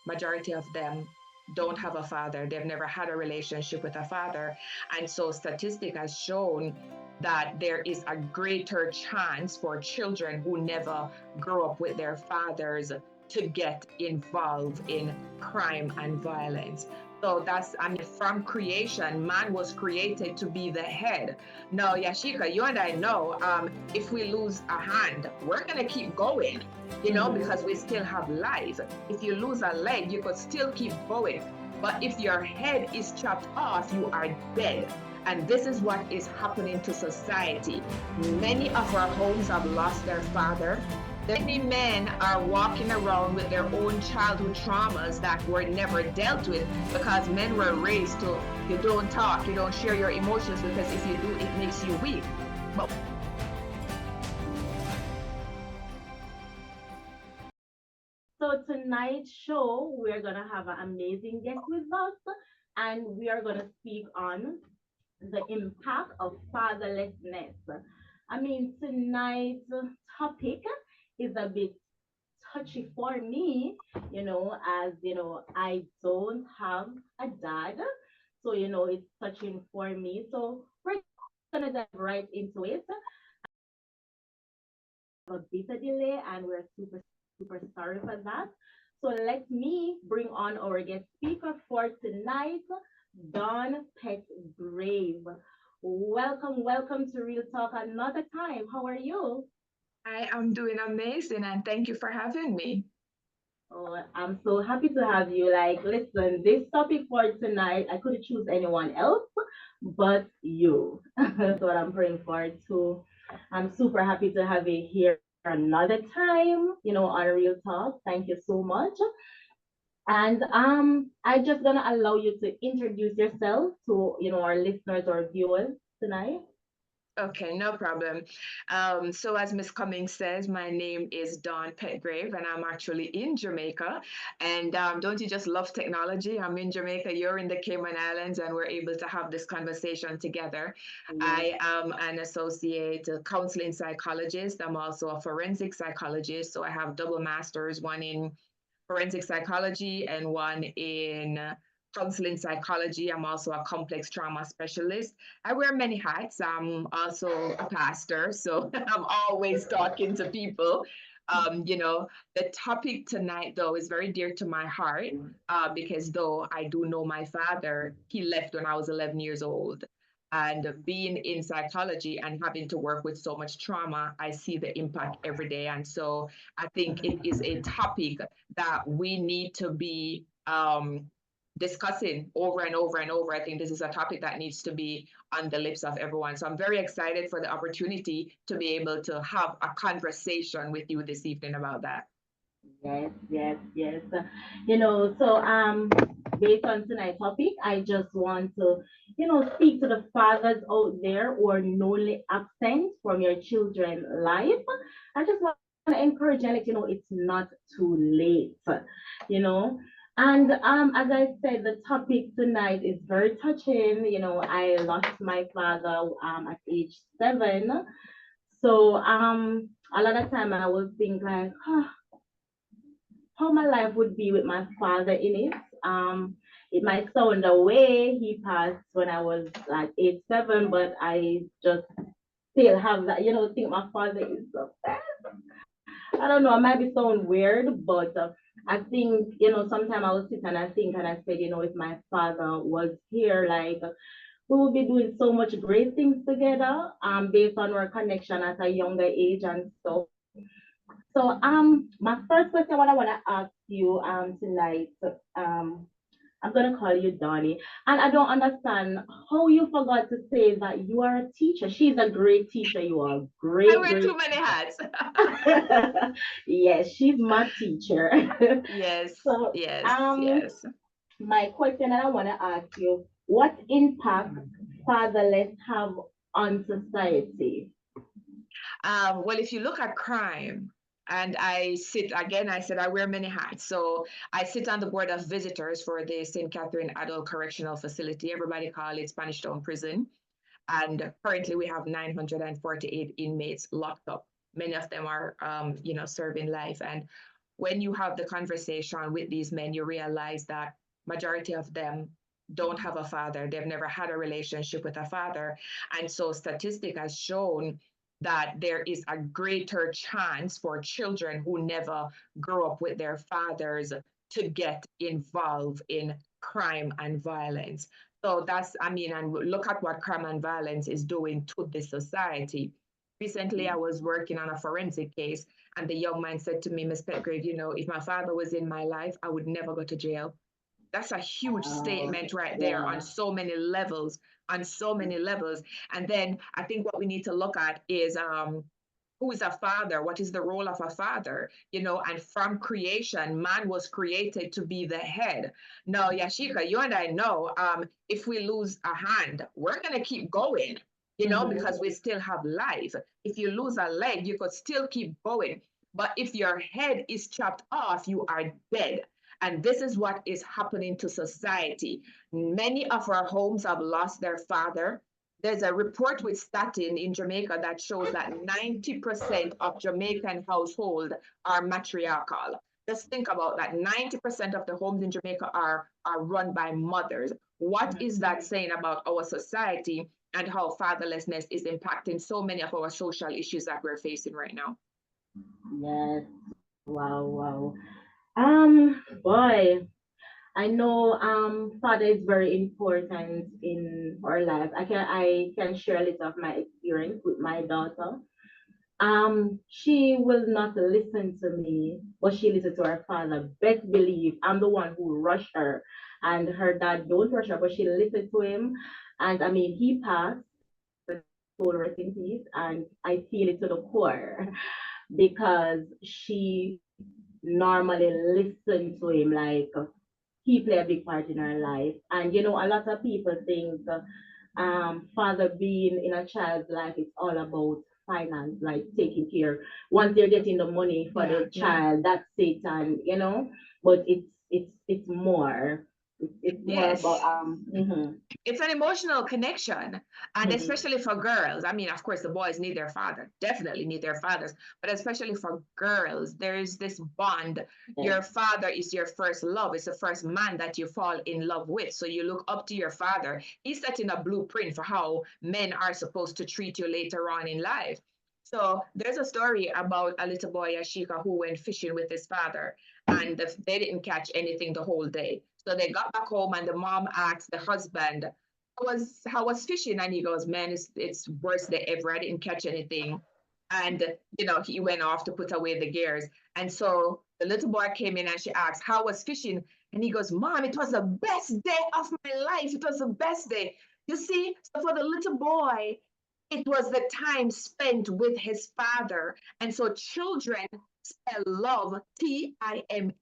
majority of them don't have a father. They've never had a relationship with a father. And so statistic has shown that there is a greater chance for children who never grew up with their fathers to get involved in crime and violence. So that's, I mean, from creation, man was created to be the head. Now, Yasheika, you and I know, if we lose a hand, we're going to keep going, because we still have life. If you lose a leg, you could still keep going. But if your head is chopped off, you are dead. And this is what is happening to society. Many of our homes have lost their father. Many men are walking around with their own childhood traumas that were never dealt with because men were raised to, you don't talk, you don't share your emotions, because if you do, it makes you weak. But So tonight's show, we're gonna have an amazing guest with us, and we are gonna speak on the impact of fatherlessness. I mean, tonight's topic is a bit touchy for me, as I don't have a dad. So, it's touching for me. So we're gonna dive right into it. A bit of delay, and we're super sorry for that. So let me bring on our guest speaker for tonight, Dawn Petgrave. Welcome to Real Talk another time. How are you? I am doing amazing, and thank you for having me. Oh, I'm so happy to have you. Like, listen, this topic for tonight, I couldn't choose anyone else but you. That's what I'm praying for too. I'm super happy to have you here another time, on Real Talk. Thank you so much. And I just gonna allow you to introduce yourself to, our listeners or viewers tonight. Okay, no problem. So as Miss Cummings says, my name is Dawn Petgrave, and I'm actually in Jamaica. And don't you just love technology? I'm in Jamaica, you're in the Cayman Islands, and we're able to have this conversation together. Yes. I am an associate counseling psychologist. I'm also a forensic psychologist. So I have double masters, one in forensic psychology and one in counseling psychology. I'm also a complex trauma specialist. I wear many hats. I'm also a pastor, so I'm always talking to people. The topic tonight, though, is very dear to my heart because though I do know my father, he left when I was 11 years old. And being in psychology and having to work with so much trauma, I see the impact every day. And so I think it is a topic that we need to be discussing over and over and over. I think this is a topic that needs to be on the lips of everyone. So I'm very excited for the opportunity to be able to have a conversation with you this evening about that. Yes. So based on tonight's topic, I just want to, speak to the fathers out there who are knowingly absent from your children's life. I just want to encourage and let you know it's not too late. You know. And as I said, the topic tonight is very touching. I lost my father at age 7. So a lot of time I would think like, how my life would be with my father in it. It might sound the way he passed when I was like 8, 7, but I just still have that, think my father is the best. I don't know, it might be sound weird, but I think, sometimes I would sit and I think and I said, if my father was here, like we would be doing so much great things together, based on our connection at a younger age and stuff. So my first question what I want to ask you tonight, um I'm gonna call you Donnie, and I don't understand how you forgot to say that you are a teacher. She's a great teacher. You are a I great, wear too great. many hats. Yes, she's my teacher. Yes, So yes, um yes. my question that I want to ask you, what impact fatherless have on society? Well, if you look at crime, and I sit again, I said I wear many hats. So I sit on the board of visitors for the St. Catherine Adult Correctional Facility. Everybody call it Spanish Town Prison. And currently we have 948 inmates locked up. Many of them are, serving life. And when you have the conversation with these men, you realize that majority of them don't have a father. They've never had a relationship with a father. And so statistic has shown that there is a greater chance for children who never grew up with their fathers to get involved in crime and violence. So that's, I mean, and look at what crime and violence is doing to the society. Recently, I was working on a forensic case, and the young man said to me, Miss Petgrave, you know, if my father was in my life, I would never go to jail. That's a huge Oh, statement right there on yeah. so many levels, on so many levels. And then I think what we need to look at is who is a father? What is the role of a father? You know, and from creation, man was created to be the head. Now, Yasheika, you and I know if we lose a hand, we're going to keep going, you know, because we still have life. If you lose a leg, you could still keep going. But if your head is chopped off, you are dead. And this is what is happening to society. Many of our homes have lost their father. There's a report with Statin in Jamaica that shows that 90% of Jamaican households are matriarchal. Just think about that. 90% of the homes in Jamaica are run by mothers. What is that saying about our society and how fatherlessness is impacting so many of our social issues that we're facing right now? Yes. Wow, wow. Boy, I know father is very important in our life. I can share a little of my experience with my daughter. She will not listen to me, but she listens to her father. Best believe I'm the one who rushed her, and her dad don't rush her, but she listened to him. And I mean, he passed. Soul rest in peace, and I feel it to the core because she normally listened to him like he played a big part in her life. And you know, a lot of people think father being in a child's life is all about finance, like taking care. Once they're getting the money for Yeah, the yeah. child, that's it, and you know, but it's more. It's more about Yes. mhm, It's an emotional connection, and mhm, especially for girls. I mean, of course, the boys need their father, definitely need their fathers, but especially for girls, there is this bond. yes, Your father is your first love, it's the first man that you fall in love with, so you look up to your father. He's setting a blueprint for how men are supposed to treat you later on in life. So there's a story about a little boy, Yasheika, who went fishing with his father, and they didn't catch anything the whole day. So they got back home, and the mom asked the husband, "How was fishing?" And he goes, "Man, it's worst day ever. I didn't catch anything." And you know, he went off to put away the gears. And so the little boy came in and she asked, "How was fishing?" And he goes, "Mom, it was the best day of my life. It was the best day." You see, so for the little boy, it was the time spent with his father. And so children spell love Time.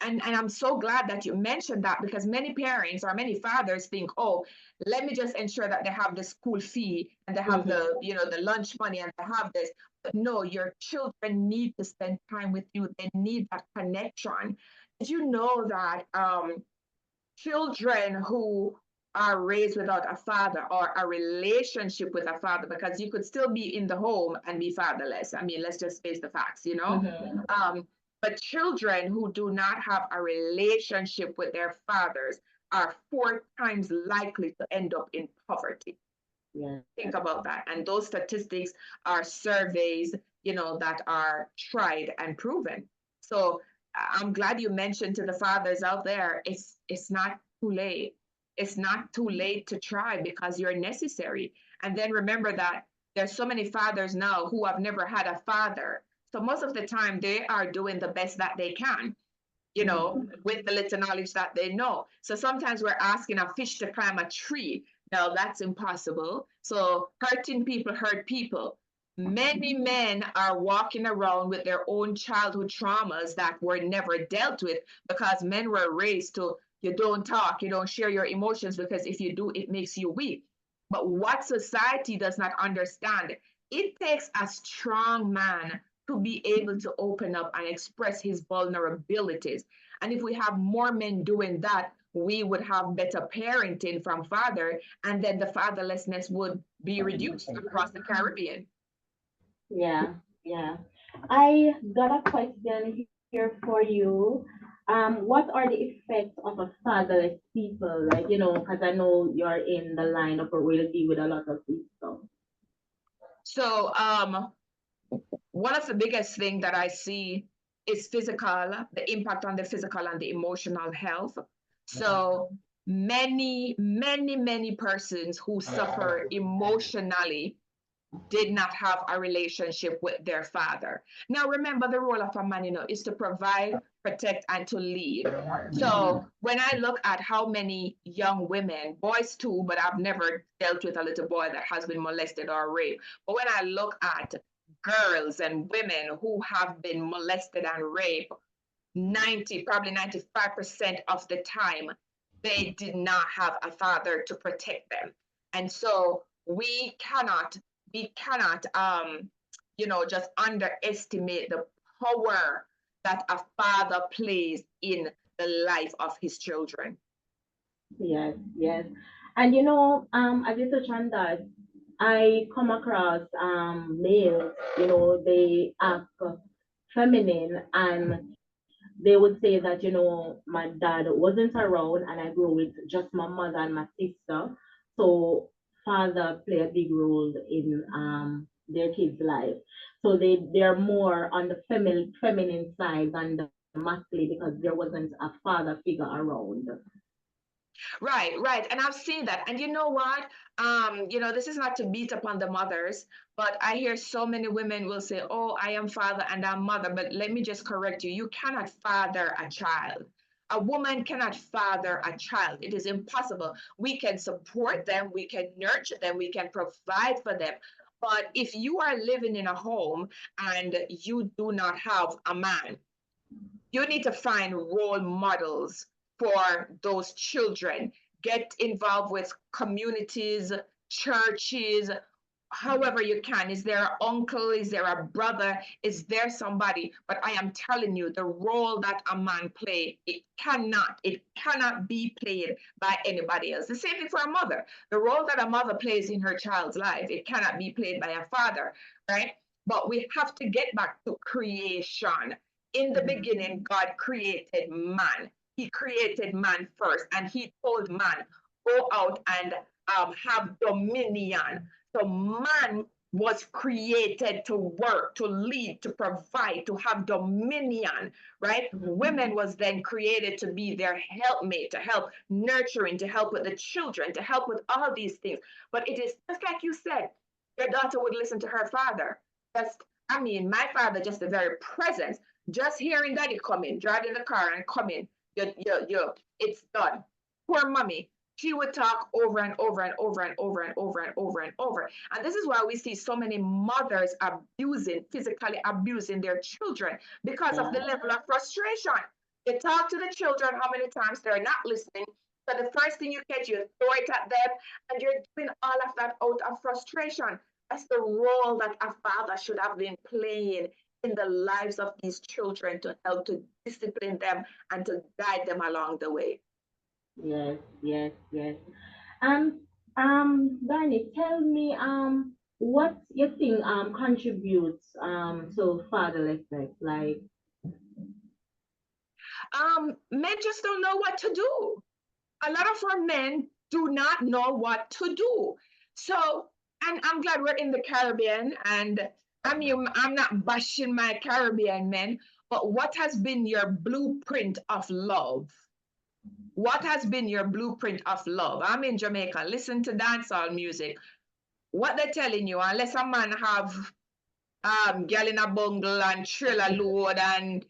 And I'm so glad that you mentioned that, because many parents or many fathers think, oh, let me just ensure that they have the school fee and they have mhm, the lunch money and they have this. But no, your children need to spend time with you. They need that connection. Did you know that children who are raised without a father or a relationship with a father, because you could still be in the home and be fatherless. I mean, let's just face the facts, you know? mhm, But children who do not have a relationship with their fathers are 4 times likely to end up in poverty. yes, Think about that. And those statistics are surveys, that are tried and proven. So I'm glad you mentioned to the fathers out there, it's not too late. It's not too late to try, because you're necessary. And then remember that there's so many fathers now who have never had a father. So most of the time they are doing the best that they can, with the little knowledge that they know. So sometimes we're asking a fish to climb a tree. Now that's impossible. So hurting people hurt people. Many men are walking around with their own childhood traumas that were never dealt with, because men were raised to, you don't talk, you don't share your emotions, because if you do, it makes you weak. But what society does not understand, it takes a strong man to be able to open up and express his vulnerabilities. And if we have more men doing that, we would have better parenting from father, and then the fatherlessness would be reduced across the Caribbean. yeah, yeah. I got a question here for you. What are the effects of a fatherless people? Like, because I know you're in the line of a will deal with a lot of this stuff. So one of the biggest thing that I see is the impact on the physical and the emotional health. So many persons who suffer emotionally did not have a relationship with their father. Now, remember, the role of a man, is to provide, protect, and to lead. So when I look at how many young women, boys too, but I've never dealt with a little boy that has been molested or raped. But when I look at girls and women who have been molested and raped, 90, probably 95% of the time, they did not have a father to protect them. And so we cannot just underestimate the power that a father plays in the life of his children. Yes, yes. And as you touch on that, I come across males, they act feminine and they would say that, my dad wasn't around and I grew with just my mother and my sister. So father play a big role in their kids' life. So they're more on the feminine side than the masculine because there wasn't a father figure around. Right. And I've seen that. And you know what? This is not to beat upon the mothers, but I hear so many women will say, "Oh, I am father and I'm mother." But let me just correct you. You cannot father a child. A woman cannot father a child. It is impossible. We can support them, we can nurture them, we can provide for them. But if you are living in a home and you do not have a man, you need to find role models for those children. Get involved with communities, churches, however you can. Is there an uncle? Is there a brother? Is there somebody? But I am telling you, the role that a man play, it cannot be played by anybody else. The same thing for a mother. The role that a mother plays in her child's life, it cannot be played by a father, right? But we have to get back to creation. In the beginning, God created man. He created man first, and he told man, go out and have dominion. So man was created to work, to lead, to provide, to have dominion, right? Women was then created to be their helpmate, to help nurturing, to help with the children, to help with all these things. But it is just like you said, your daughter would listen to her father. My father, just the very presence, just hearing daddy coming, driving the car and coming, it's done. Poor mommy, she would talk over and over and over and over and over and over and over. And this is why we see so many mothers physically abusing their children because of the level of frustration. They talk to the children how many times they're not listening. So the first thing you get, you throw it at them, and you're doing all of that out of frustration. That's the role that a father should have been playing in the lives of these children to help to discipline them and to guide them along the way. Yes, yes, yes. Um, Danny, tell me, what you think contributes to fatherlessness? Like, Men just don't know what to do. A lot of our men do not know what to do. So, and I'm glad we're in the Caribbean, and I'm not bashing my Caribbean men, but what has been your blueprint of love? What has been your blueprint of love? I'm in Jamaica. Listen to dancehall music. What they're telling you, unless a man have girl in a bungle and trailer load, and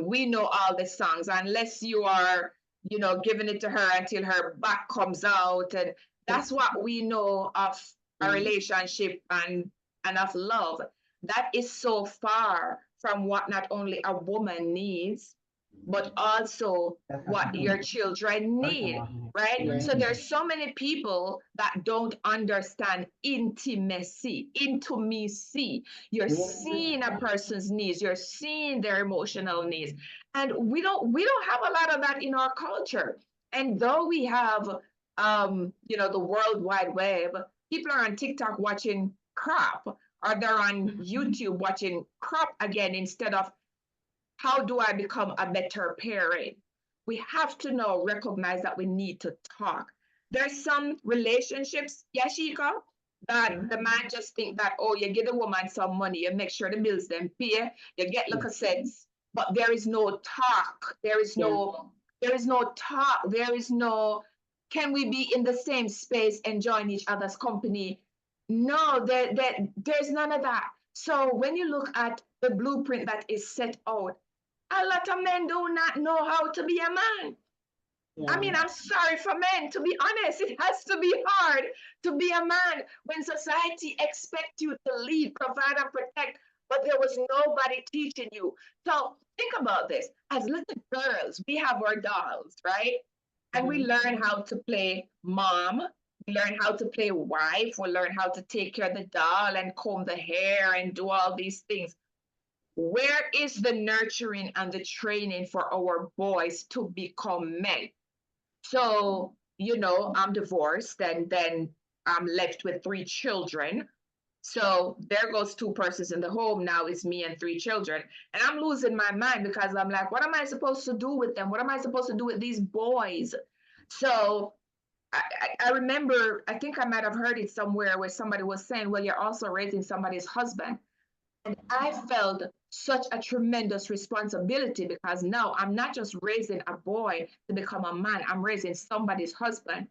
we know all the songs, unless you are, giving it to her until her back comes out, and that's what we know of a relationship and of love. That is so far from what not only a woman needs, but also what your children need, right? yes, So there's so many people that don't understand intimacy. You're seeing a person's needs, you're seeing their emotional needs. And we don't have a lot of that in our culture. And though we have the World Wide Web, people are on TikTok watching crap or they're on YouTube watching crap again instead of how do I become a better parent? We have to now recognize that we need to talk. There's some relationships, Yasheika, that the man just think that, oh, you give the woman some money, you make sure the bills then pay, you get like a sense, but there is no talk. Yeah. There is no talk. There is no, can we be in the same space enjoying each other's company? No, there's none of that. So when you look at the blueprint that is set out, a lot of men do not know how to be a man. I Yeah. mean, I'm sorry for men, to be honest. It has to be hard to be a man when society expects you to lead, provide, and protect, but there was nobody teaching you. So think about this. As little girls, we have our dolls, right? And we Mhm. learn how to play mom. We learn how to play wife. We learn how to take care of the doll and comb the hair and do all these things. Where is the nurturing and the training for our boys to become men? So, I'm divorced and then I'm left with three children. So there goes two persons in the home. Now it's me and three children. And I'm losing my mind because I'm like, what am I supposed to do with them? What am I supposed to do with these boys? So I remember, I think I might have heard it somewhere where somebody was saying, well, you're also raising somebody's husband. And I felt such a tremendous responsibility because now I'm not just raising a boy to become a man, I'm raising somebody's husband.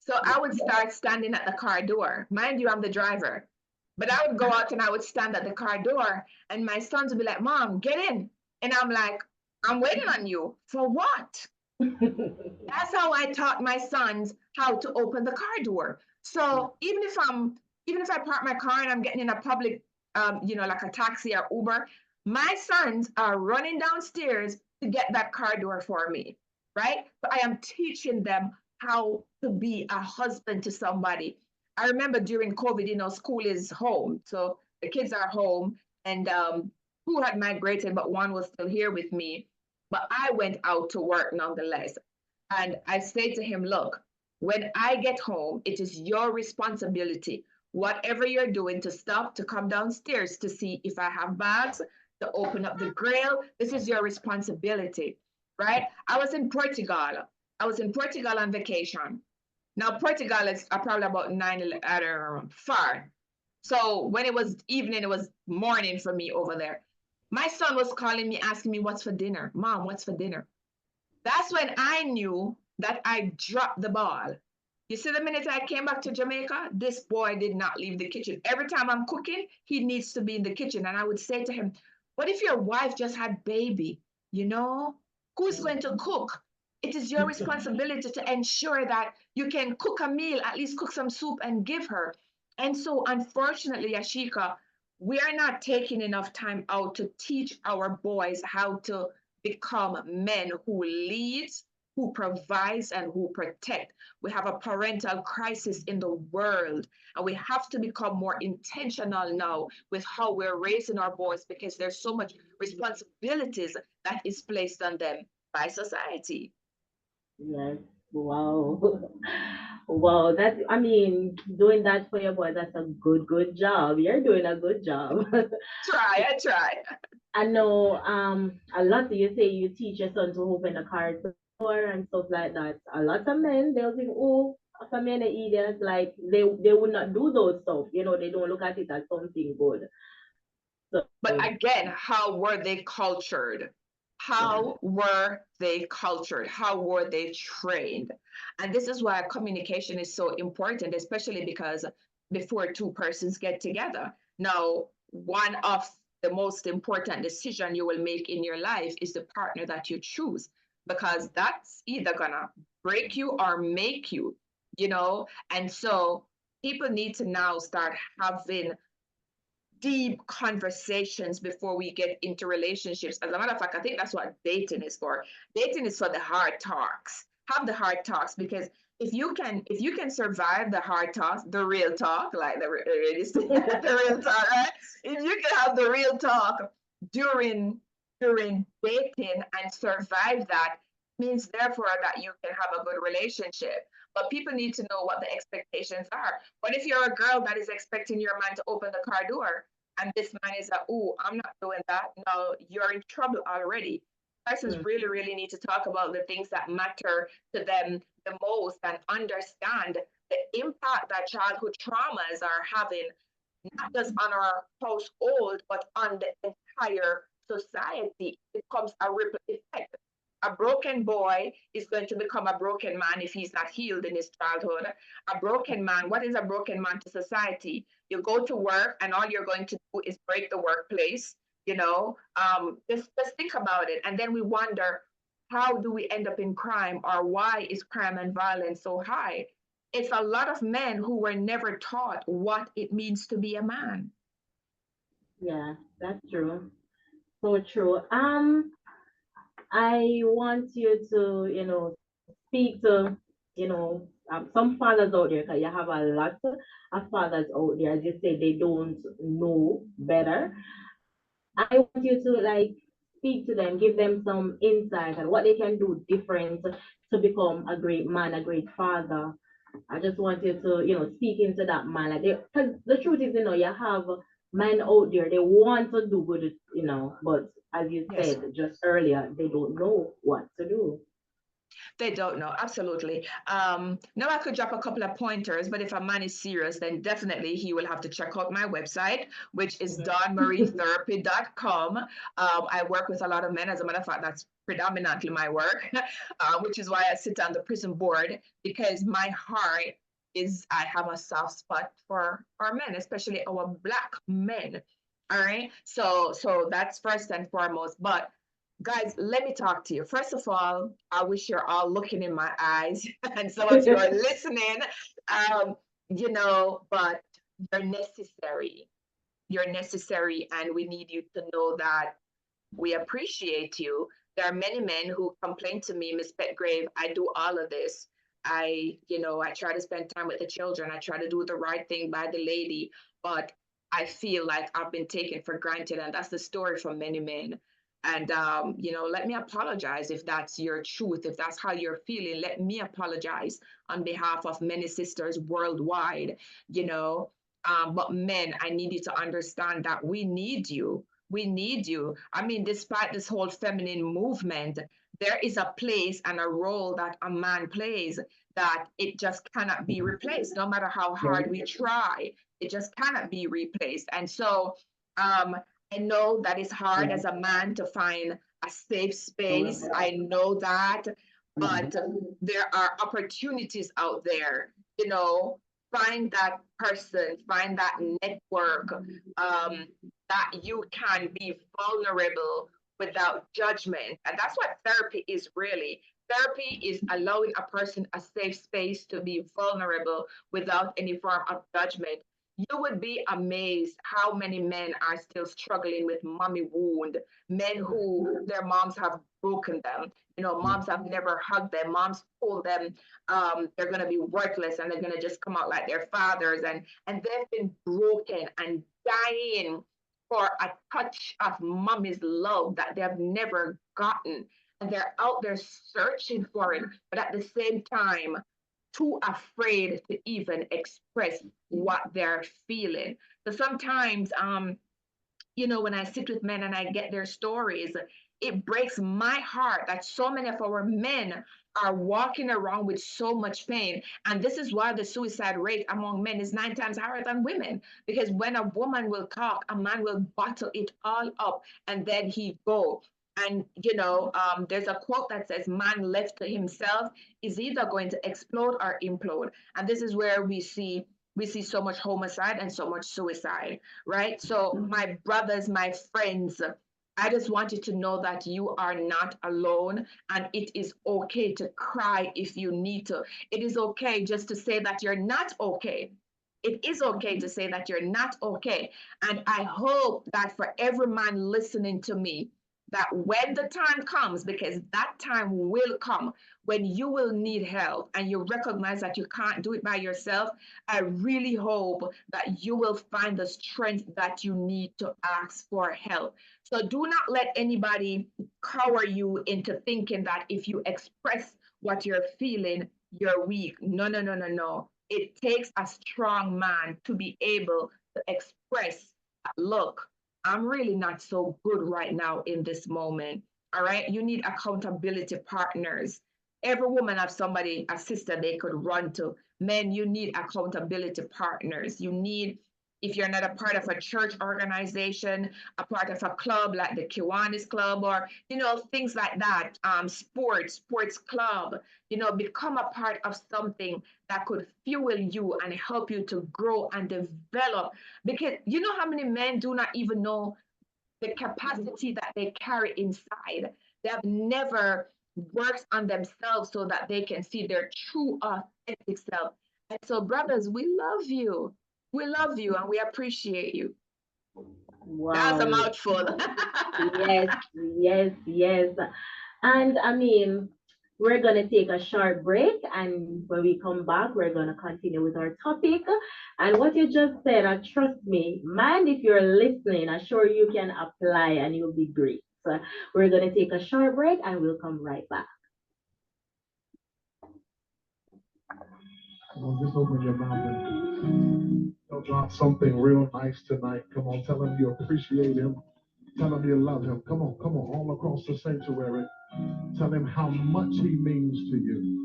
So I would start standing at the car door. Mind you, I'm the driver. But I would go out and I would stand at the car door, and my sons would be like, Mom, get in. And I'm like, I'm waiting on you. For what? That's how I taught my sons how to open the car door. So even if I park my car and I'm getting in a public, like a taxi or Uber, my sons are running downstairs to get that car door for me, right? So I am teaching them how to be a husband to somebody. I remember during COVID, school is home, so the kids are home, and two had migrated, but one was still here with me. But I went out to work nonetheless. And I say to him, look, when I get home, it is your responsibility, whatever you're doing, to stop, to come downstairs to see if I have bags, to open up the grill. This is your responsibility, right? I was in Portugal. I was in Portugal on vacation. Now, Portugal is probably about 9 far. So when it was evening, it was morning for me over there. My son was calling me, asking me, what's for dinner? Mom, what's for dinner? That's when I knew that I dropped the ball. You see, the minute I came back to Jamaica, this boy did not leave the kitchen. Every time I'm cooking, he needs to be in the kitchen. And I would say to him, what if your wife just had baby? You know, who's going to cook? It is your responsibility to ensure that you can cook a meal, at least cook some soup and give her. And so, unfortunately, Yasheika, we are not taking enough time out to teach our boys how to become men who leads, who provides, and who protect. We have a parental crisis in the world, and we have to become more intentional now with how we're raising our boys because there's so much responsibilities that is placed on them by society. Yes. Wow. Wow. That, I mean, doing that for your boy, that's a good job. You're doing a good job. Try, I try. I know a lot of you say you teach your son to open the car door and stuff like that. A lot of men they'll think, oh, some men are idiots, like they would not do those stuff. They don't look at it as something good. But So again, how were they cultured? yeah. How were they cultured? How were they trained? And this is why communication is so important, especially because before two persons get together. Now, one of the most important decision you will make in your life is the partner that you choose, because that's either gonna break you or make you, And so people need to now start having deep conversations before we get into relationships. As a matter of fact, I think that's what dating is for. Dating is for the hard talks. Have the hard talks because if you can survive the hard talks, the real talk, like the real talk, right? If you can have the real talk during during dating and survive that, means therefore that you can have a good relationship. But people need to know what the expectations are. What if you're a girl that is expecting your man to open the car door? and this man is like, oh, I'm not doing that. No, you're in trouble already. Persons Mm. really, really need to talk about the things that matter to them the most and understand the impact that childhood traumas are having, not just on our household, but on the entire society. It becomes a ripple effect. A broken boy is going to become a broken man if he's not healed in his childhood. A broken man, what is a broken man to society? You go to work and all you're going to do is break the workplace. Just think about it. And then we wonder, how do we end up in crime, or why is crime and violence so high? It's a lot of men who were never taught what it means to be a man. Yeah, that's true. So true. I want you to, speak to, some fathers out there, because you have a lot of fathers out there, as you say, they don't know better. I want you to like speak to them, give them some insight on what they can do different to become a great man, a great father. I just want you to, speak into that man. Like, because the truth is, you have men out there, they want to do good, but as you Yes. said just earlier, they don't know what to do. They don't know, absolutely. Now I could drop a couple of pointers, but if a man is serious, then definitely he will have to check out my website, which is dawnmarietherapy.com. I work with a lot of men. As a matter of fact, that's predominantly my work, which is why I sit on the prison board, because my heart is, I have a soft spot for our men, especially our Black men. All right. So that's first and foremost. But guys, let me talk to you. First of all, I wish you're all looking in my eyes and some of you are listening. Um, but you're necessary. You're necessary, and we need you to know that we appreciate you. There are many men who complain to me, Miss Petgrave, I do all of this. I try to spend time with the children. I try to do the right thing by the lady, but I feel like I've been taken for granted. And that's the story for many men. And, let me apologize if that's your truth, if that's how you're feeling. Let me apologize on behalf of many sisters worldwide, you know. But men, I need you to understand that we need you. We need you. I mean, despite this whole feminine movement, there is a place and a role that a man plays that it just cannot be replaced, no matter how hard we try. It just cannot be replaced. And so um, I know that it's hard Yeah. as a man to find a safe space. I know that, but there are opportunities out there, find that person, find that network, that you can be vulnerable without judgment. And that's what therapy is really. Therapy is allowing a person a safe space to be vulnerable without any form of judgment. You would be amazed how many men are still struggling with mommy wound, men who their moms have broken them. Moms have never hugged them. Moms told them they're going to be worthless and they're going to just come out like their fathers. And they've been broken and dying for a touch of mommy's love that they have never gotten. And they're out there searching for it, but at the same time, too afraid to even express what they're feeling. So sometimes, when I sit with men and I get their stories, it breaks my heart that so many of our men are walking around with so much pain. And this is why the suicide rate among men is 9 times higher than women. Because when a woman will talk, a man will bottle it all up and then he go. And there's a quote that says, "Man left to himself is either going to explode or implode." And this is where we see so much homicide and so much suicide, right? So, my brothers, my friends, I just want you to know that you are not alone, and it is okay to cry if you need to. It is okay just to say that you're not okay. It is okay to say that you're not okay. And I hope that for every man listening to me, that when the time comes, because that time will come, when you will need help and you recognize that you can't do it by yourself, I really hope that you will find the strength that you need to ask for help. So do not let anybody cower you into thinking that if you express what you're feeling, you're weak. No, no, no, no, no. It takes a strong man to be able to express look, I'm really not so good right now in this moment. All right. You need accountability partners. Every woman has somebody, a sister they could run to. Men, you need accountability partners. You need, if you're not a part of a church organization, a part of a club like the Kiwanis Club, or things like that, sports club, become a part of something that could fuel you and help you to grow and develop, because you know how many men do not even know the capacity that they carry inside. They have never worked on themselves so that they can see their true authentic self. And so, brothers, we love you. We love you and we appreciate you. That's a Wow. mouthful. Yes, yes, yes. And I mean, we're going to take a short break. And when we come back, we're going to continue with our topic. And what you just said, trust me, man, if you're listening, I'm sure you can apply and you'll be great. So we're going to take a short break and we'll come right back. Come on, just open your mouth and tell God something real nice tonight. Come on, tell him you appreciate him. Tell him you love him. Come on, all across the sanctuary. Tell him how much he means to you.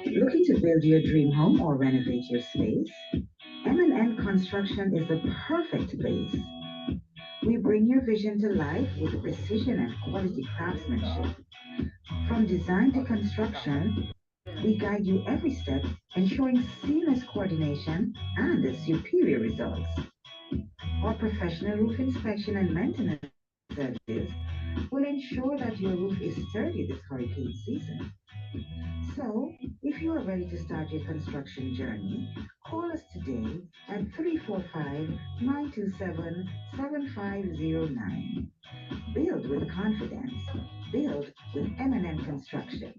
Looking to build your dream home or renovate your space? M&N Construction is the perfect place. We bring your vision to life with precision and quality craftsmanship. From design to construction, we guide you every step, ensuring seamless coordination and superior results. Our professional roof inspection and maintenance services will ensure that your roof is sturdy this hurricane season. So, if you are ready to start your construction journey, call us today at 345-927-7509. Build with confidence. Build with M&M Construction.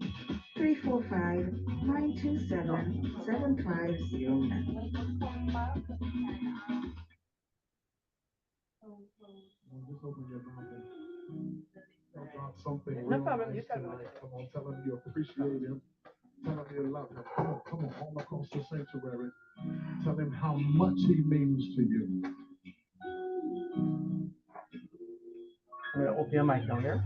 345-927-7509. Just open your mouth and tell God something real nice tonight. Come on, tell him you appreciate him. Tell him you love him. Come on, all across the sanctuary. Tell him how much he means to you. I'm gonna open your mic down there.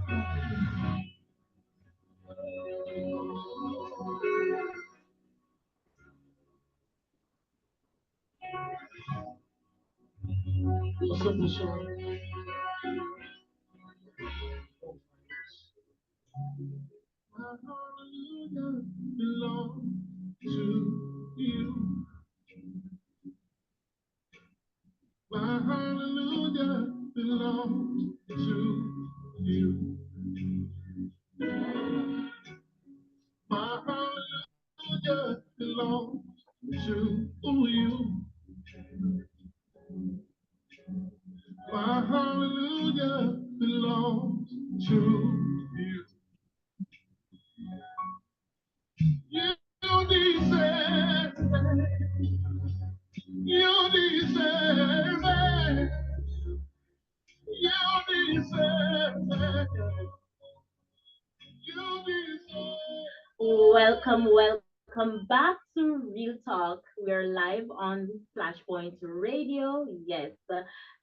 A simple song. My hallelujah belongs to you. My hallelujah belongs to you. My hallelujah belongs to you. My hallelujah belongs to you. You deserve it. You deserve it. You deserve it. You deserve Welcome back to Real Talk. We're live on Flashpoint Radio. Yes.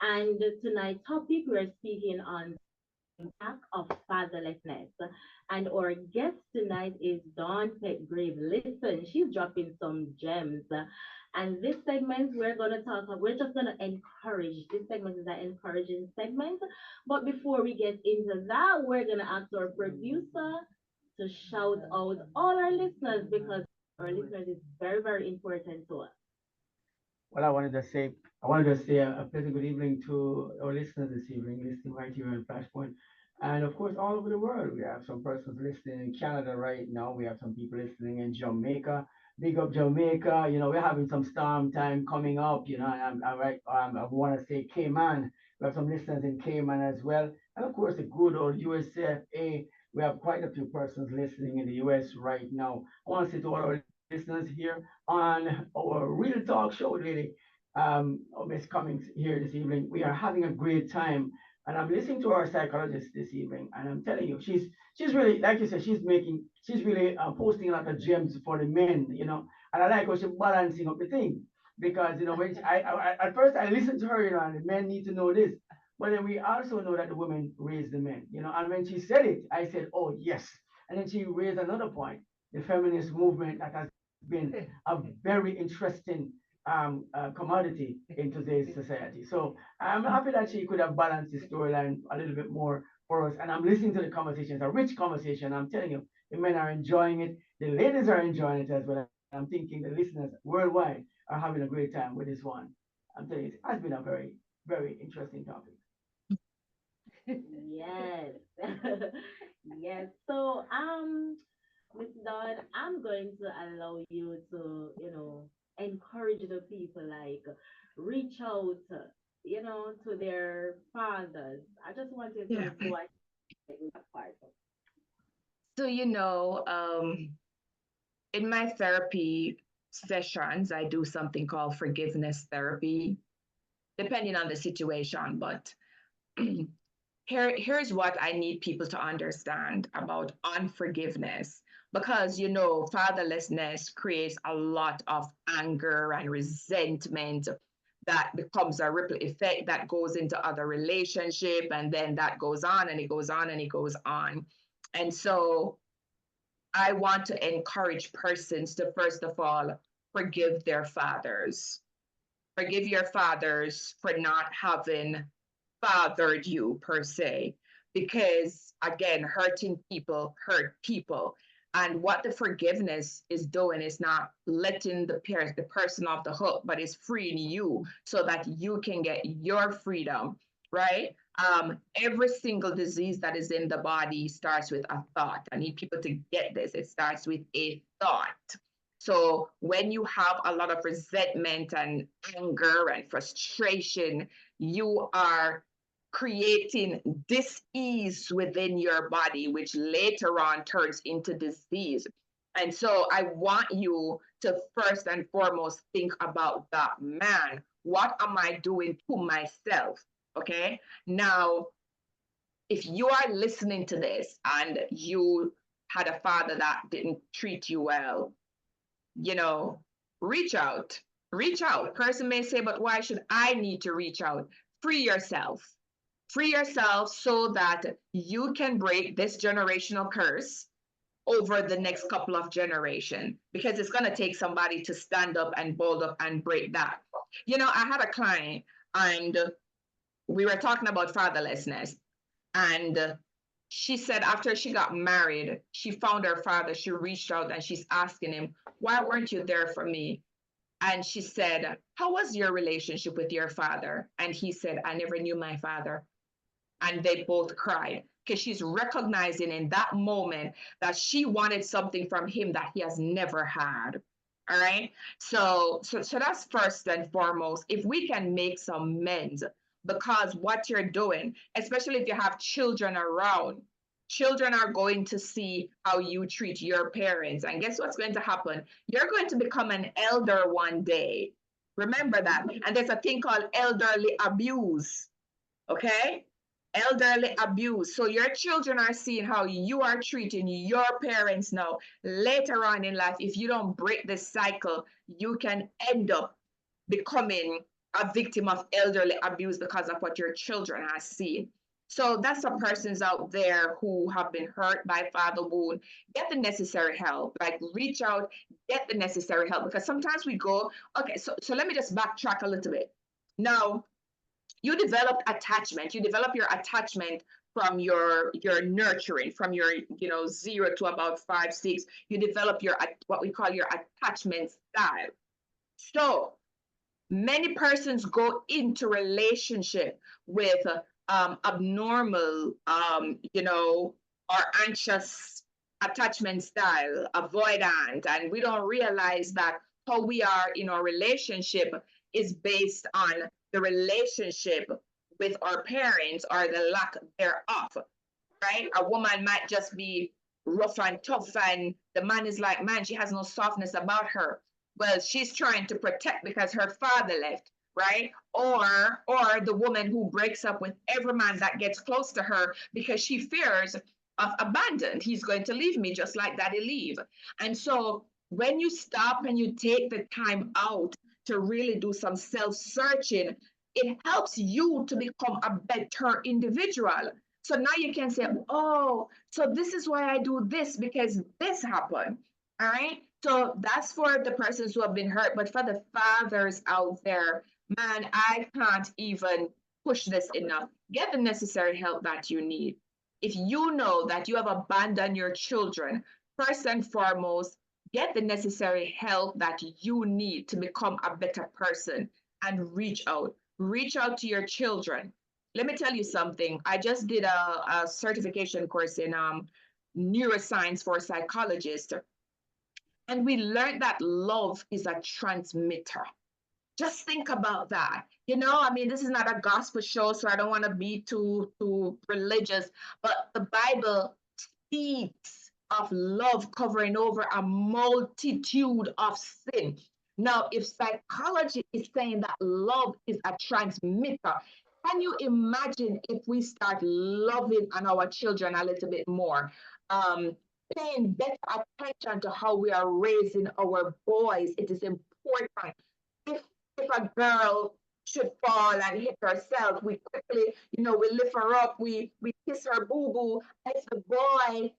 And tonight's topic, we're speaking on impact of fatherlessness. And our guest tonight is Dawn Petgrave. Listen, she's dropping some gems. And this segment, we're just going to encourage. This segment is an encouraging segment. But before we get into that, we're going to ask our producer to shout out all our listeners because our listeners is very, very important to us. Well, I wanted to say a pleasant good evening to our listeners this evening, listening right here on Flashpoint. And of course, all over the world, we have some persons listening in Canada right now. We have some people listening in Jamaica. Big up Jamaica. We're having some storm time coming up, and I want to say Cayman. We have some listeners in Cayman as well. And of course, the good old USA. We have quite a few persons listening in the US right now. I want to say to all our listeners here on our Real Talk show, really. Miss Cummings here this evening. We are having a great time, and I'm listening to our psychologist this evening, and I'm telling you, she's really, like you said, she's really posting a lot of gems for the men, and I like how she's balancing up the thing because when at first I listened to her, and the men need to know this, but then we also know that the women raise the men, and when she said it, I said, oh yes, and then she raised another point, the feminist movement that has been a very interesting commodity in today's society. So I'm happy that she could have balanced the storyline a little bit more for us. And I'm listening to the conversation. It's a rich conversation. I'm telling you, the men are enjoying it. The ladies are enjoying it as well. I'm thinking the listeners worldwide are having a great time with this one. I'm telling you, it has been a very, very interesting topic. Yes. Yes. So, Miss Dawn, I'm going to allow you to, encourage the people, like reach out, to their fathers. I just wanted Yeah. to go ahead with that part. So, in my therapy sessions, I do something called forgiveness therapy, depending on the situation. But here's what I need people to understand about unforgiveness. Because, fatherlessness creates a lot of anger and resentment that becomes a ripple effect that goes into other relationship, and then that goes on and it goes on and it goes on. And so I want to encourage persons to, first of all, forgive their fathers. Forgive your fathers for not having fathered you per se, because again, hurting people hurt people. And what the forgiveness is doing is not letting the person off the hook, but it's freeing you so that you can get your freedom, right? Every single disease that is in the body starts with a thought. I need people to get this. It starts with a thought. So when you have a lot of resentment and anger and frustration, you are creating dis-ease within your body, which later on turns into disease. And so I want you to first and foremost think about that, man. What am I doing to myself? Okay. Now, if you are listening to this and you had a father that didn't treat you well, you know, reach out. Reach out. Person may say, but why should I need to reach out? Free yourself. Free yourself so that you can break this generational curse over the next couple of generations, because it's going to take somebody to stand up and bold up and break that. I had a client, and we were talking about fatherlessness, and she said after she got married, she found her father. She reached out and she's asking him, why weren't you there for me? And she said, how was your relationship with your father? And he said, I never knew my father. And they both cried, because she's recognizing in that moment that she wanted something from him that he has never had. All right. So that's first and foremost. If we can make some amends, because what you're doing, especially if you have children around, children are going to see how you treat your parents. And guess what's going to happen? You're going to become an elder one day. Remember that. And there's a thing called elderly abuse. Okay? Elderly abuse. So your children are seeing how you are treating your parents now. Later on in life, if you don't break this cycle, you can end up becoming a victim of elderly abuse because of what your children are seeing. So that's some persons out there who have been hurt by father wound. Get the necessary help. Like reach out, get the necessary help, because sometimes we go, okay, so let me just backtrack a little bit. Now, you develop attachment. You develop your attachment from your nurturing, from your 0 to about 5, 6. You develop your what we call your attachment style. So many persons go into relationship with abnormal, or anxious attachment style, avoidant, and we don't realize that how we are in our relationship is based on the relationship with our parents or the lack thereof, right? A woman might just be rough and tough, and the man is like, man, she has no softness about her. Well, she's trying to protect because her father left. right? Or the woman who breaks up with every man that gets close to her because she fears of abandon. He's going to leave me just like daddy leave. And so when you stop and you take the time out to really do some self-searching, it helps you to become a better individual. So now you can say, oh, so this is why I do this because this happened. All right. So that's for the persons who have been hurt. But for the fathers out there, man, I can't even push this enough. Get the necessary help that you need. If you know that you have abandoned your children, first and foremost, get the necessary help that you need to become a better person and reach out. Reach out to your children. Let me tell you something. I just did a certification course in neuroscience for psychologists, and we learned that love is a transmitter. Just think about that. You know, I mean, this is not a gospel show, so I don't want to be too religious, but the Bible speaks of love covering over a multitude of sin. Now, if psychology is saying that love is a transmitter, can you imagine if we start loving on our children a little bit more? Paying better attention to how we are raising our boys. It is important. If if a girl should fall and hit herself, we quickly, we lift her up, we kiss her boo boo. If the boy,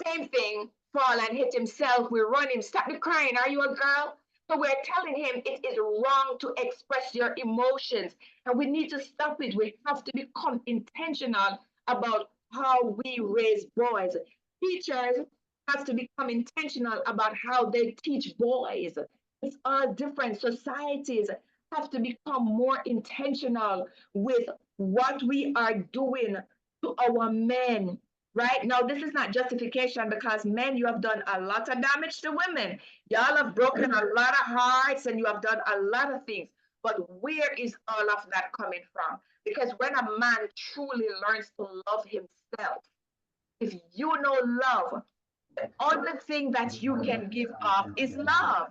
same thing, fall and hit himself, we run him, stop the crying, are you a girl? So we're telling him it is wrong to express your emotions, and we need to stop it. We have to become intentional about how we raise boys. Teachers have to become intentional about how they teach boys. It's all different. Societies have to become more intentional with what we are doing to our men. Right now, this is not justification because men, you have done a lot of damage to women. Y'all have broken a lot of hearts and you have done a lot of things. But where is all of that coming from? Because when a man truly learns to love himself, if you know love, the only thing that you can give off is love.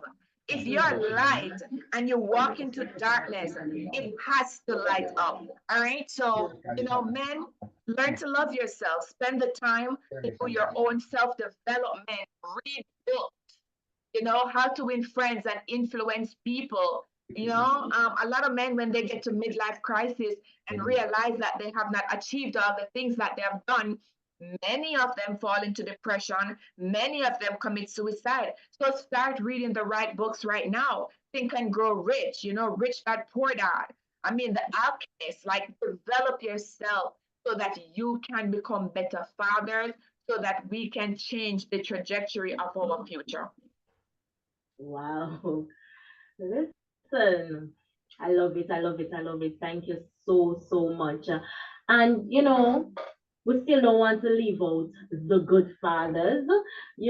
If you're light and you walk into darkness, it has to light up. All right. So, men, learn to love yourself. Spend the time to do your own self development. Read books, how to win friends and influence people. A lot of men, when they get to midlife crisis and realize that they have not achieved all the things that they have done, many of them fall into depression. Many of them commit suicide. So start reading the right books right now. Think and Grow Rich, Rich Dad Poor Dad. I mean, The Alchemist, like develop yourself so that you can become better fathers, so that we can change the trajectory of our future. Wow. Listen, I love it. I love it. I love it. Thank you so much. And we still don't want to leave out the good fathers. We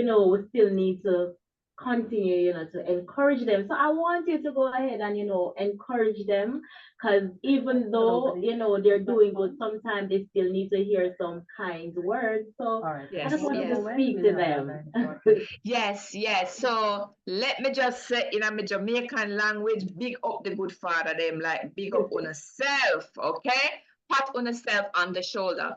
still need to continue, to encourage them. So I want you to go ahead and, encourage them, because even though, they're doing good, sometimes they still need to hear some kind words. So I Yes, just want you yes. to speak to them. Yes, yes. So let me just say in a Jamaican language, big up the good father, them like big up on yourself, okay? Pat on yourself on the shoulder.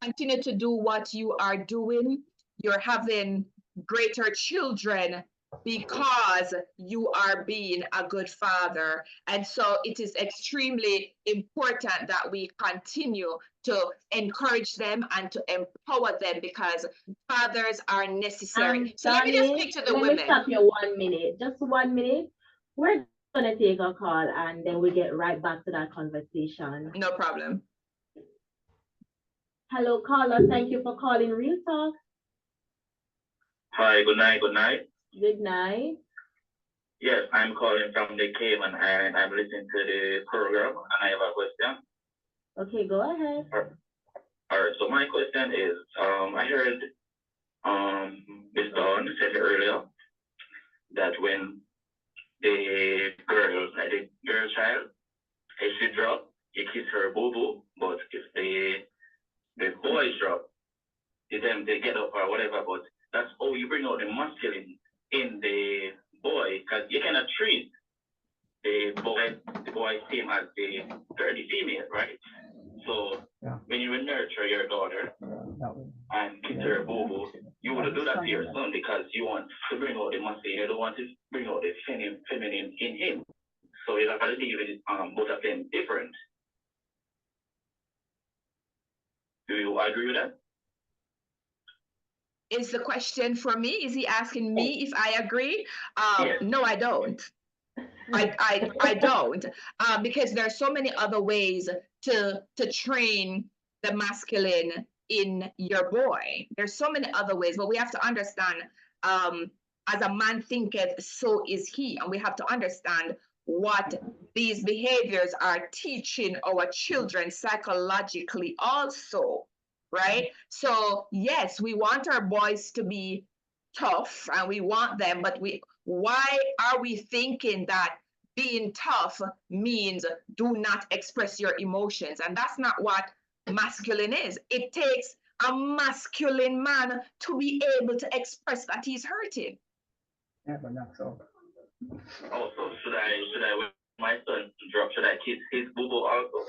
Continue to do what you are doing. You're having greater children because you are being a good father. And so it is extremely important that we continue to encourage them and to empower them because fathers are necessary. So let me just Donnie, speak to the let me women. stop you 1 minute, just 1 minute. We're gonna take a call and then we get right back to that conversation. No problem. Hello, caller. Thank you for calling Real Talk. Hi, good night, good night. Good night. Yes, I'm calling from the Cayman Island. I'm listening to the program and I have a question. Okay, go ahead. All right, so my question is, I heard Ms. Dawn said earlier that when the girl child, if she drop, you kiss her boo boo, but if the boy drop, then they get up or whatever, but that's how you bring out the masculine in the boy, because you cannot treat the boy same as the female, right? So when you nurture your daughter and kiss her boo, you want to do that to your son because you want to bring out the masculine, you don't want to bring out the feminine in him. So you have to deal with both of them different. Do you agree with that? Is the question for me? Is he asking me if I agree? Yes. No, I don't. I don't, because there are so many other ways to train the masculine in your boy. There's so many other ways, but we have to understand, as a man thinketh, so is he, and we have to understand what these behaviors are teaching our children psychologically also, right? So yes, we want our boys to be tough and we want them, but why are we thinking that being tough means do not express your emotions? And that's not what masculine is. It takes a masculine man to be able to express that he's hurting. Yeah, but not so. Also, should I when my son drop, should I kiss his boo also?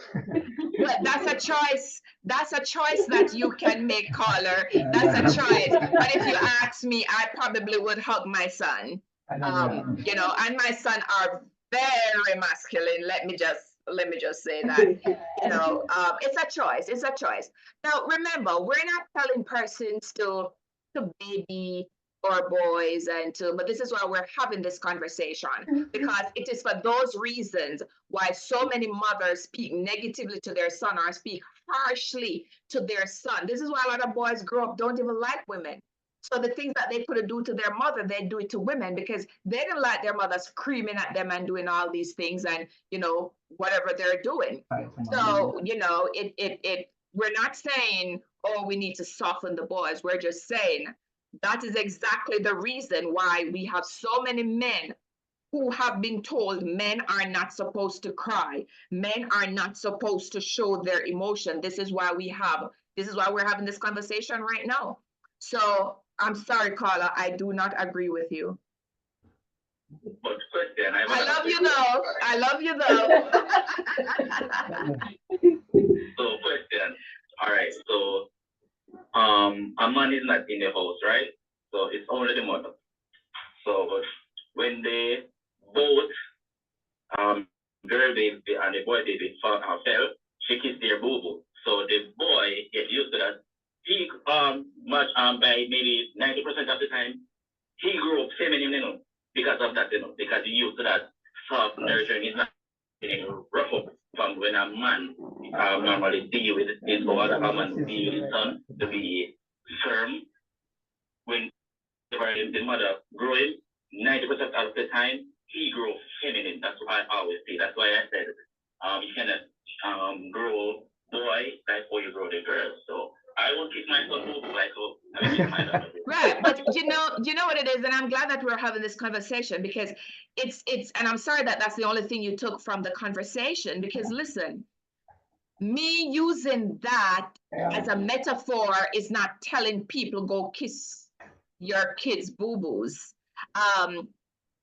Well, that's a choice. That's a choice that you can make, caller. That's a choice. But if you ask me, I probably would hug my son. And my son are very masculine. Let me just say that. It's a choice. It's a choice. Now, remember, we're not telling persons to baby or boys but this is why we're having this conversation, because it is for those reasons why so many mothers speak negatively to their son or speak harshly to their son. This is why a lot of boys grow up don't even like women. So the things that they could do to their mother, they do it to women because they didn't like their mother screaming at them and doing all these things and whatever they're doing. So we're not saying, oh, we need to soften the boys. We're just saying that is exactly the reason why we have so many men who have been told men are not supposed to cry. Men are not supposed to show their emotion. This is why we're having this conversation right now. So I'm sorry, Carla, I do not agree with you. But question, I love you though. I love you though. So question. All right. So a man is not in the house, right? So it's only the mother. So when they both girl baby and the boy baby fell, she kissed their boo boo. So the boy get used to that. He much by maybe 90% of the time he grew up feminine, because of that, because he used to that soft nurturing. He's not rough up from when a man normally deal with his father, a man deal with his son to be firm. When the mother growing, 90% of the time he grew feminine. That's what I always say. That's why I said you cannot grow boy like how you grow the girl. So I won't keep my son move like right, but you know what it is, and I'm glad that we're having this conversation because it's and I'm sorry that that's the only thing you took from the conversation, because listen, me using that as a metaphor is not telling people go kiss your kids' boo-boos.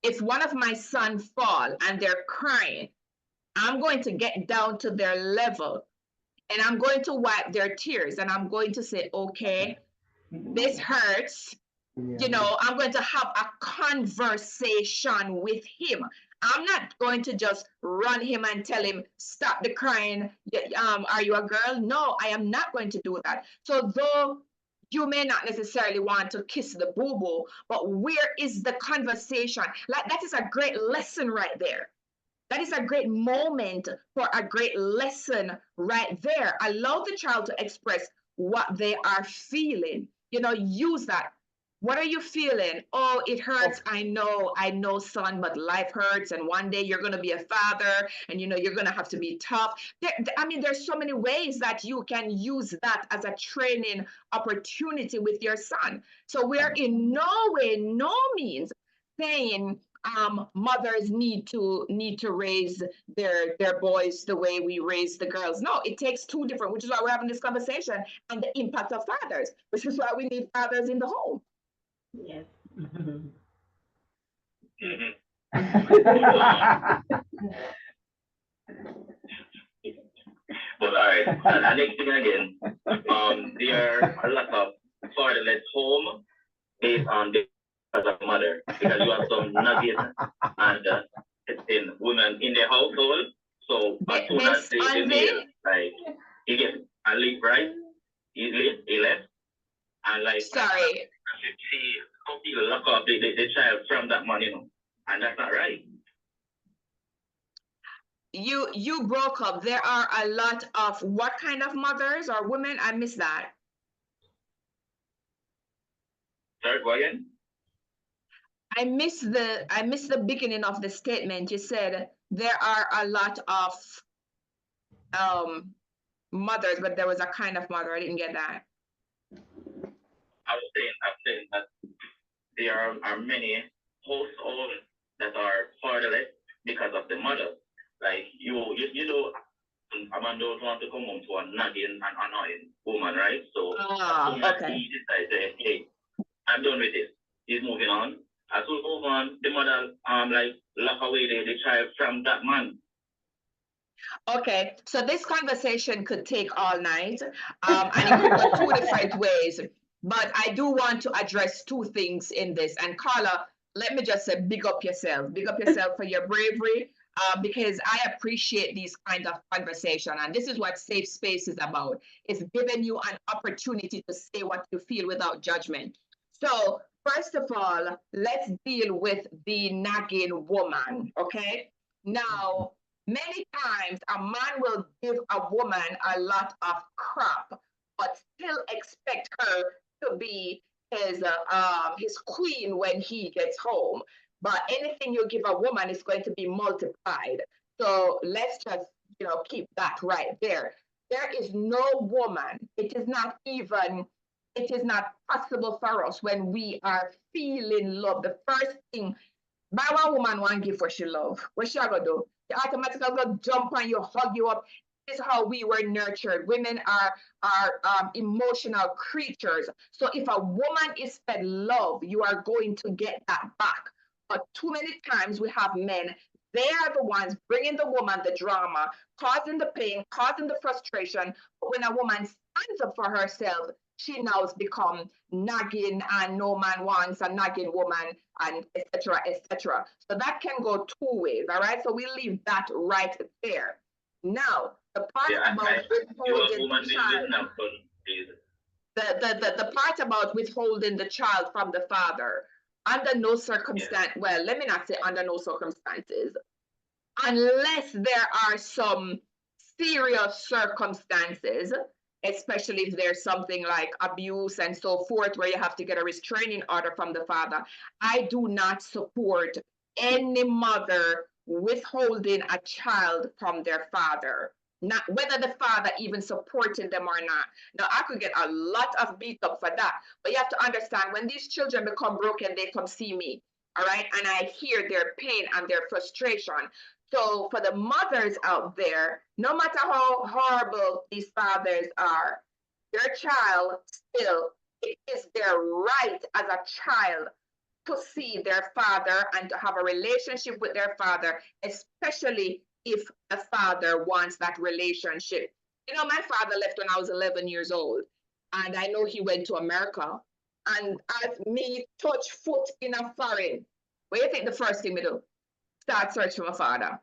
If one of my sons fall and they're crying, I'm going to get down to their level and I'm going to wipe their tears and I'm going to say, okay, this hurts. I'm going to have a conversation with him. I'm not going to just run him and tell him, stop the crying. Are you a girl? No, I am not going to do that. So though you may not necessarily want to kiss the boo-boo, but where is the conversation? Like, that is a great lesson right there. That is a great moment for a great lesson right there. Allow the child to express what they are feeling. Use that. What are you feeling? Oh, it hurts. I know, son, but life hurts. And one day you're going to be a father and, you're going to have to be tough. There's so many ways that you can use that as a training opportunity with your son. So we're in no way, no means saying mothers need to raise their boys the way we raise the girls. No, it takes two different, which is why we're having this conversation, and the impact of fathers, which is why we need fathers in the home. Yes. But all right, and next thing again, there are a lot of fatherless home based on the as a mother because you have some nuggets and in women in the household. So as soon as the male like he gets a leave, right? He left and like Sorry. see how people lock up the child from that man, and that's not right. You broke up. There are a lot of what kind of mothers or women? I missed that. Third, go again. I missed the beginning of the statement. You said there are a lot of mothers, but there was a kind of mother. I didn't get that. I'm saying that there are many households that are fatherless because of the mother. Like you know, a man don't want to come home to a nagging and annoying woman, right? So as soon as he decides, hey, I'm done with this, he's moving on. As soon as move on, the mother like lock away the child from that man. Okay, so this conversation could take all night, and it could go two different ways. But I do want to address two things in this. And Carla, let me just say, big up yourself for your bravery, because I appreciate these kind of conversation. And this is what safe space is about. It's giving you an opportunity to say what you feel without judgment. So first of all, let's deal with the nagging woman, okay? Now, many times a man will give a woman a lot of crap, but still expect her to be his queen when he gets home. But anything you give a woman is going to be multiplied. So let's just keep that right there. There is no woman. It is not possible for us when we are feeling love. The first thing by one woman want give what she love. What she gonna do? She automatically gonna jump on you, hug you up. This is how we were nurtured. Women are emotional creatures. So if a woman is fed love, you are going to get that back. But too many times we have men. They are the ones bringing the woman the drama, causing the pain, causing the frustration. But when a woman stands up for herself, she now has become nagging, and no man wants a nagging woman, and etc. etc. So that can go two ways. All right. So we leave that right there. Now the part about withholding the child. The part about withholding the child from the father, under no circumstance, well, let me not say under no circumstances, unless there are some serious circumstances, especially if there's something like abuse and so forth, where you have to get a restraining order from the father. I do not support any mother withholding a child from their father, not whether the father even supporting them or not. Now, I could get a lot of beat up for that, but you have to understand, when these children become broken, they come see me, all right, and I hear their pain and their frustration. So for the mothers out there, no matter how horrible these fathers are, their child still, it is their right as a child to see their father and to have a relationship with their father, especially if the father wants that relationship. You know, my father left when I was 11 years old, and I know he went to America. And as me touch foot in a foreign, what do you think the first thing we do? Start search for my father.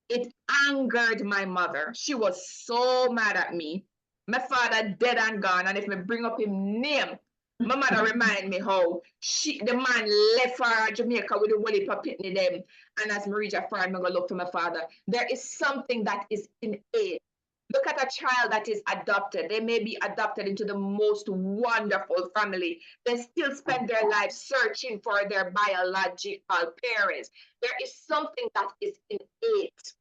It angered my mother. She was so mad at me. My father dead and gone, and if me bring up him name, my mother remind me how the man left for Jamaica with the woolly pitney them. And as me reach a farm, I'm gonna look for my father. There is something that is innate. Look at a child that is adopted. They may be adopted into the most wonderful family. They still spend their life searching for their biological parents. There is something that is innate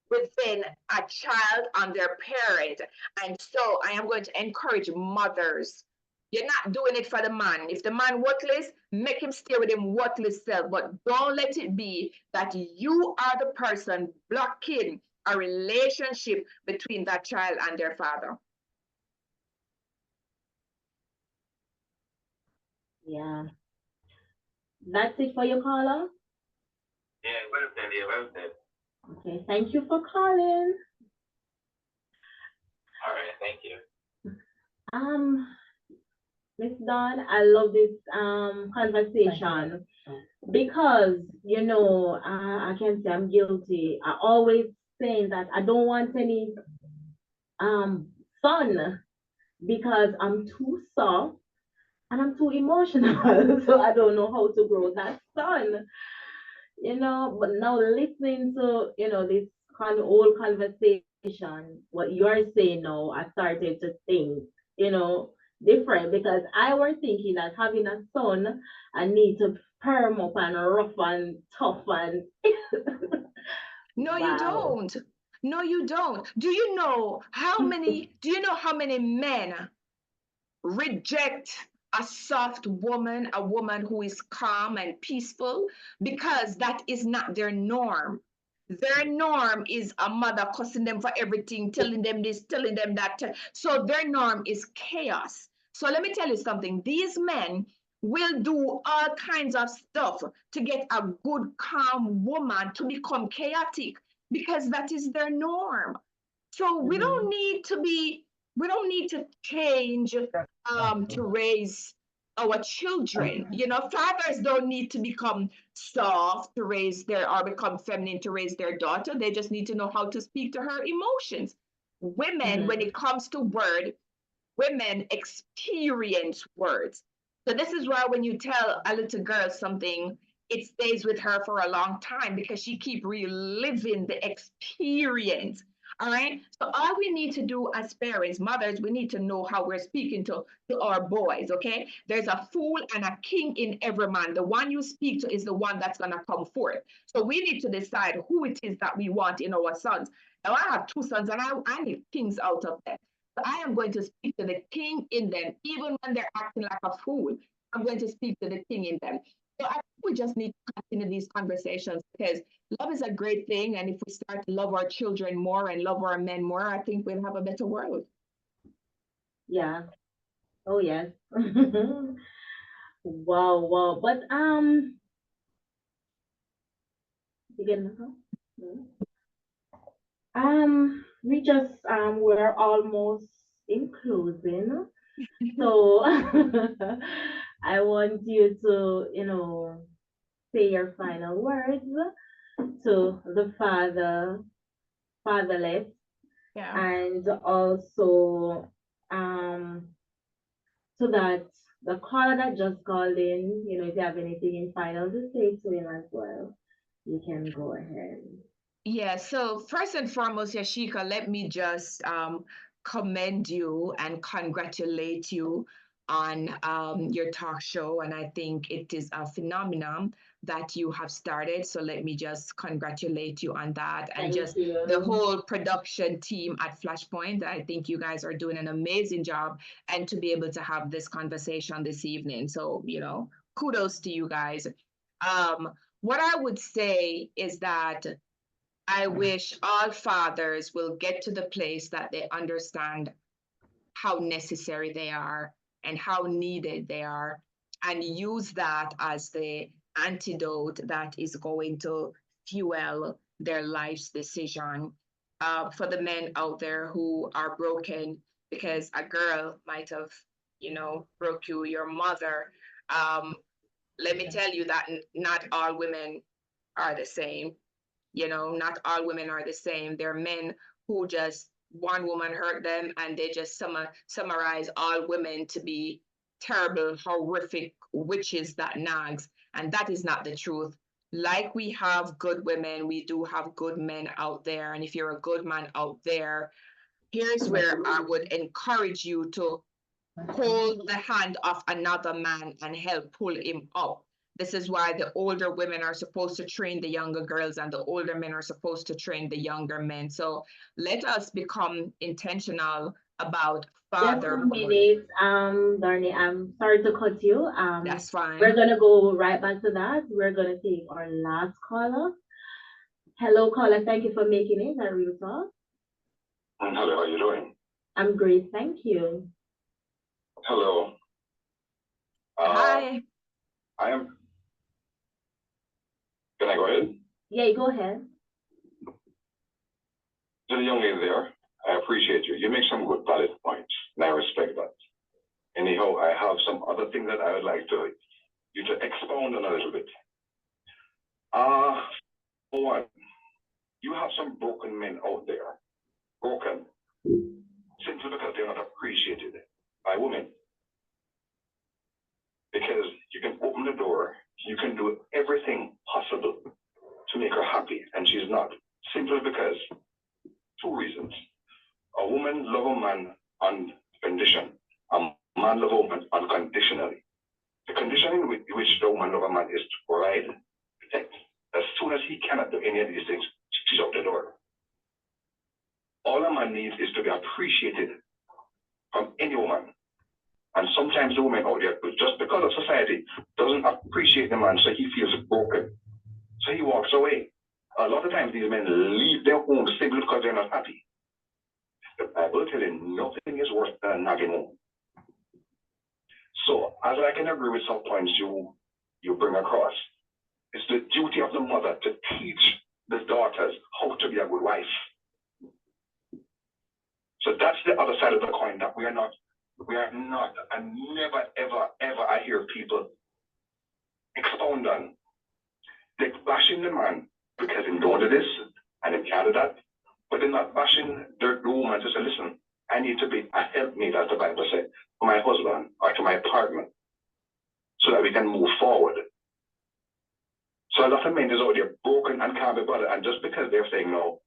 within a child and their parent. And so I am going to encourage mothers. You're not doing it for the man. If the man worthless, make him stay with him worthless self. But don't let it be that you are the person blocking a relationship between that child and their father. Yeah. That's it for you, Carla? Yeah, well said, yeah, well said. Okay, thank you for calling. All right, thank you. Um, Miss Dawn, I love this conversation because I can say I'm guilty. I always saying that I don't want any um son because I'm too soft and I'm too emotional, so I don't know how to grow that son. But now listening to this whole conversation, what you're saying now, I started to think, you know, different because I was thinking that having a son, I need to perm up and rough and tough and No, you wow. don't. No, you don't. Do you know how many men reject a soft woman, a woman who is calm and peaceful, because that is not their norm. Their norm is a mother cussing them for everything, telling them this, telling them that. So their norm is chaos. So let me tell you something. These men will do all kinds of stuff to get a good, calm woman to become chaotic because that is their norm. So Mhm. we don't need to change to raise our children. You know, fathers don't need to become soft to raise their or become feminine to raise their daughter. They just need to know how to speak to her emotions. Women, when Mhm. it comes to women experience words. So this is why when you tell a little girl something, it stays with her for a long time because she keep reliving the experience. All right. So all we need to do as parents, mothers, we need to know how we're speaking to our boys. Okay. There's a fool and a king in every man. The one you speak to is the one that's gonna come forth. So we need to decide who it is that we want in our sons. Now I have two sons and I need kings out of them. So I am going to speak to the king in them, even when they're acting like a fool. I'm going to speak to the king in them. So I think we just need to continue these conversations because love is a great thing. And if we start to love our children more and love our men more, I think we'll have a better world. Yeah. Oh yes. Wow, wow. But again, we just we're almost in closing. So I want you to, say your final words to the fatherless, Yeah. and also um so that the caller that just called in, if you have anything in final to say to him as well, you can go ahead. Yeah, so first and foremost, Yashika, let me just commend you and congratulate you on your talk show. And I think it is a phenomenon that you have started. So let me just congratulate you on that and Thank just the you. whole production team at Flashpoint. I think you guys are doing an amazing job and to be able to have this conversation this evening. So, kudos to you guys. What I would say is that I wish all fathers will get to the place that they understand how necessary they are and how needed they are, and use that as the antidote that is going to fuel their life's decision. For the men out there who are broken because a girl might have, broke you, your mother. Um, Let me tell you that not all women are the same. Not all women are the same. There are men who just one woman hurt them and they just summarize all women to be terrible, horrific witches that nags. And that is not the truth. Like we have good women, we do have good men out there. And if you're a good man out there, here's where I would encourage you to hold the hand of another man and help pull him up. This is why the older women are supposed to train the younger girls and the older men are supposed to train the younger men. So let us become intentional about Just a fatherhood. minute, Darnie, I'm sorry to cut you. That's We're fine. gonna go right back to that. We're gonna take our last caller. Hello, caller. Thank you for making it a real talk. Hello, how are you doing? I'm great, thank you. Hello. Uh, Hi. I am. Can I go ahead? Yeah, go ahead. To the young lady there, I appreciate you. You make some good valid points, and I respect that. Anyhow, I have some other things that I would like you to expound on a little bit. One, you have some broken men out there, broken, simply because they're not appreciated by women. Because you can open the door, you can do everything possible to make her happy, and she's not. Simply because, two reasons. A woman loves a man on condition. A man loves a woman unconditionally. The condition in which the woman loves a man is to provide, protect. As soon as he cannot do any of these things, she's out the door. All a man needs is to be appreciated from any woman. And sometimes the woman out there, just because of society, doesn't appreciate the man, so he feels broken. So he walks away. A lot of times these men leave their homes simply because they're not happy. The Bible tells you nothing is worse than a nagging home. So, as I can agree with some points you bring across, it's the duty of the mother to teach the daughters how to be a good wife. So that's the other side of the coin that we are not, and never, ever, ever I hear people expound on. They're bashing the man because he don't do this and he can't do that, but they're not bashing the woman to say, listen, I need to be a helpmate, as the Bible said, to my husband or to my partner, so that we can move forward. So a lot of men is out there broken and can't be bothered, and just because they're saying no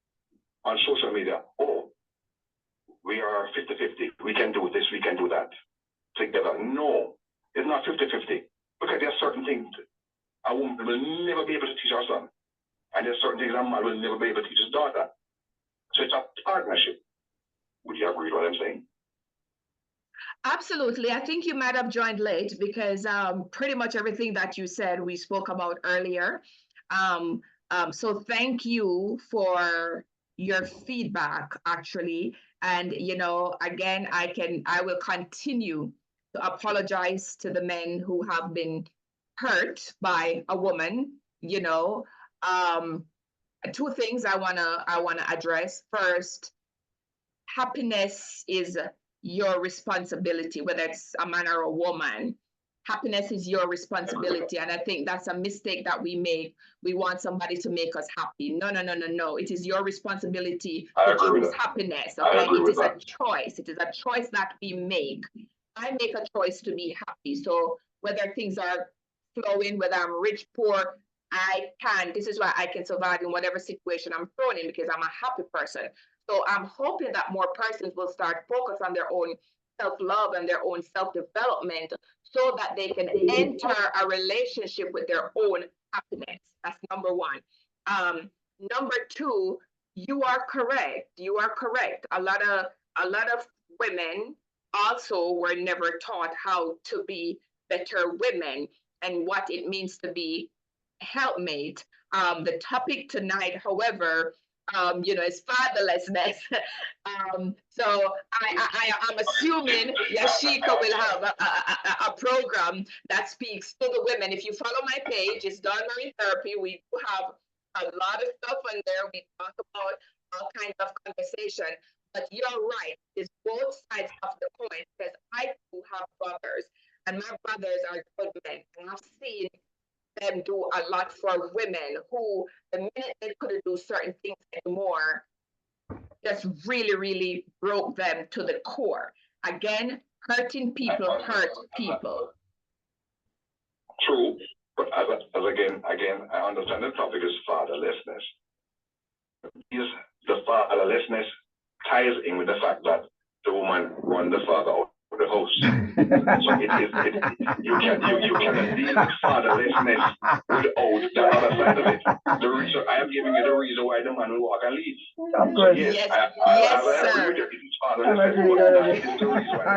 on social media, oh, we are 50-50, we can do this, we can do that together. No, it's not 50-50, because there are certain things a woman will never be able to teach her son, and there are certain things a man will never be able to teach his daughter. So it's a partnership. Would you agree with what I'm saying? Absolutely. I think you might have joined late because pretty much everything that you said we spoke about earlier. So thank you for your feedback, actually. And again, I will continue to apologize to the men who have been hurt by a woman. Two things I wanna address. First, happiness is your responsibility, whether it's a man or a woman. Happiness is your responsibility. And I think that's a mistake that we make. We want somebody to make us happy. No. It is your responsibility to choose happiness. Okay. It is a choice. It is a choice that we make. I make a choice to be happy. So whether things are flowing, whether I'm rich, poor, this is why I can survive in whatever situation I'm thrown in, because I'm a happy person. So I'm hoping that more persons will start focus on their own self-love and their own self-development so that they can enter a relationship with their own happiness. That's number one. Number two, you are correct. You are correct. A lot of women also were never taught how to be better women and what it means to be helpmate. The topic tonight, however, is fatherlessness. So I'm assuming Yasheika will have a program that speaks to the women. If you follow my page, it's Dawn Marine Therapy. We do have a lot of stuff on there. We talk about all kinds of conversation. But you're right, it's both sides of the coin, because I do have brothers, and my brothers are good men. And I've seen them do a lot for women who, the minute they couldn't do certain things anymore, just really, really broke them to the core. Again, hurting people hurt people. True, but as again, I understand the topic is fatherlessness. The fatherlessness ties in with the fact that the woman won the father out of the house. So you cannot deal with fatherlessness without the other side of it. I am giving you the reason why the man will walk and leave. Of course. Yes, I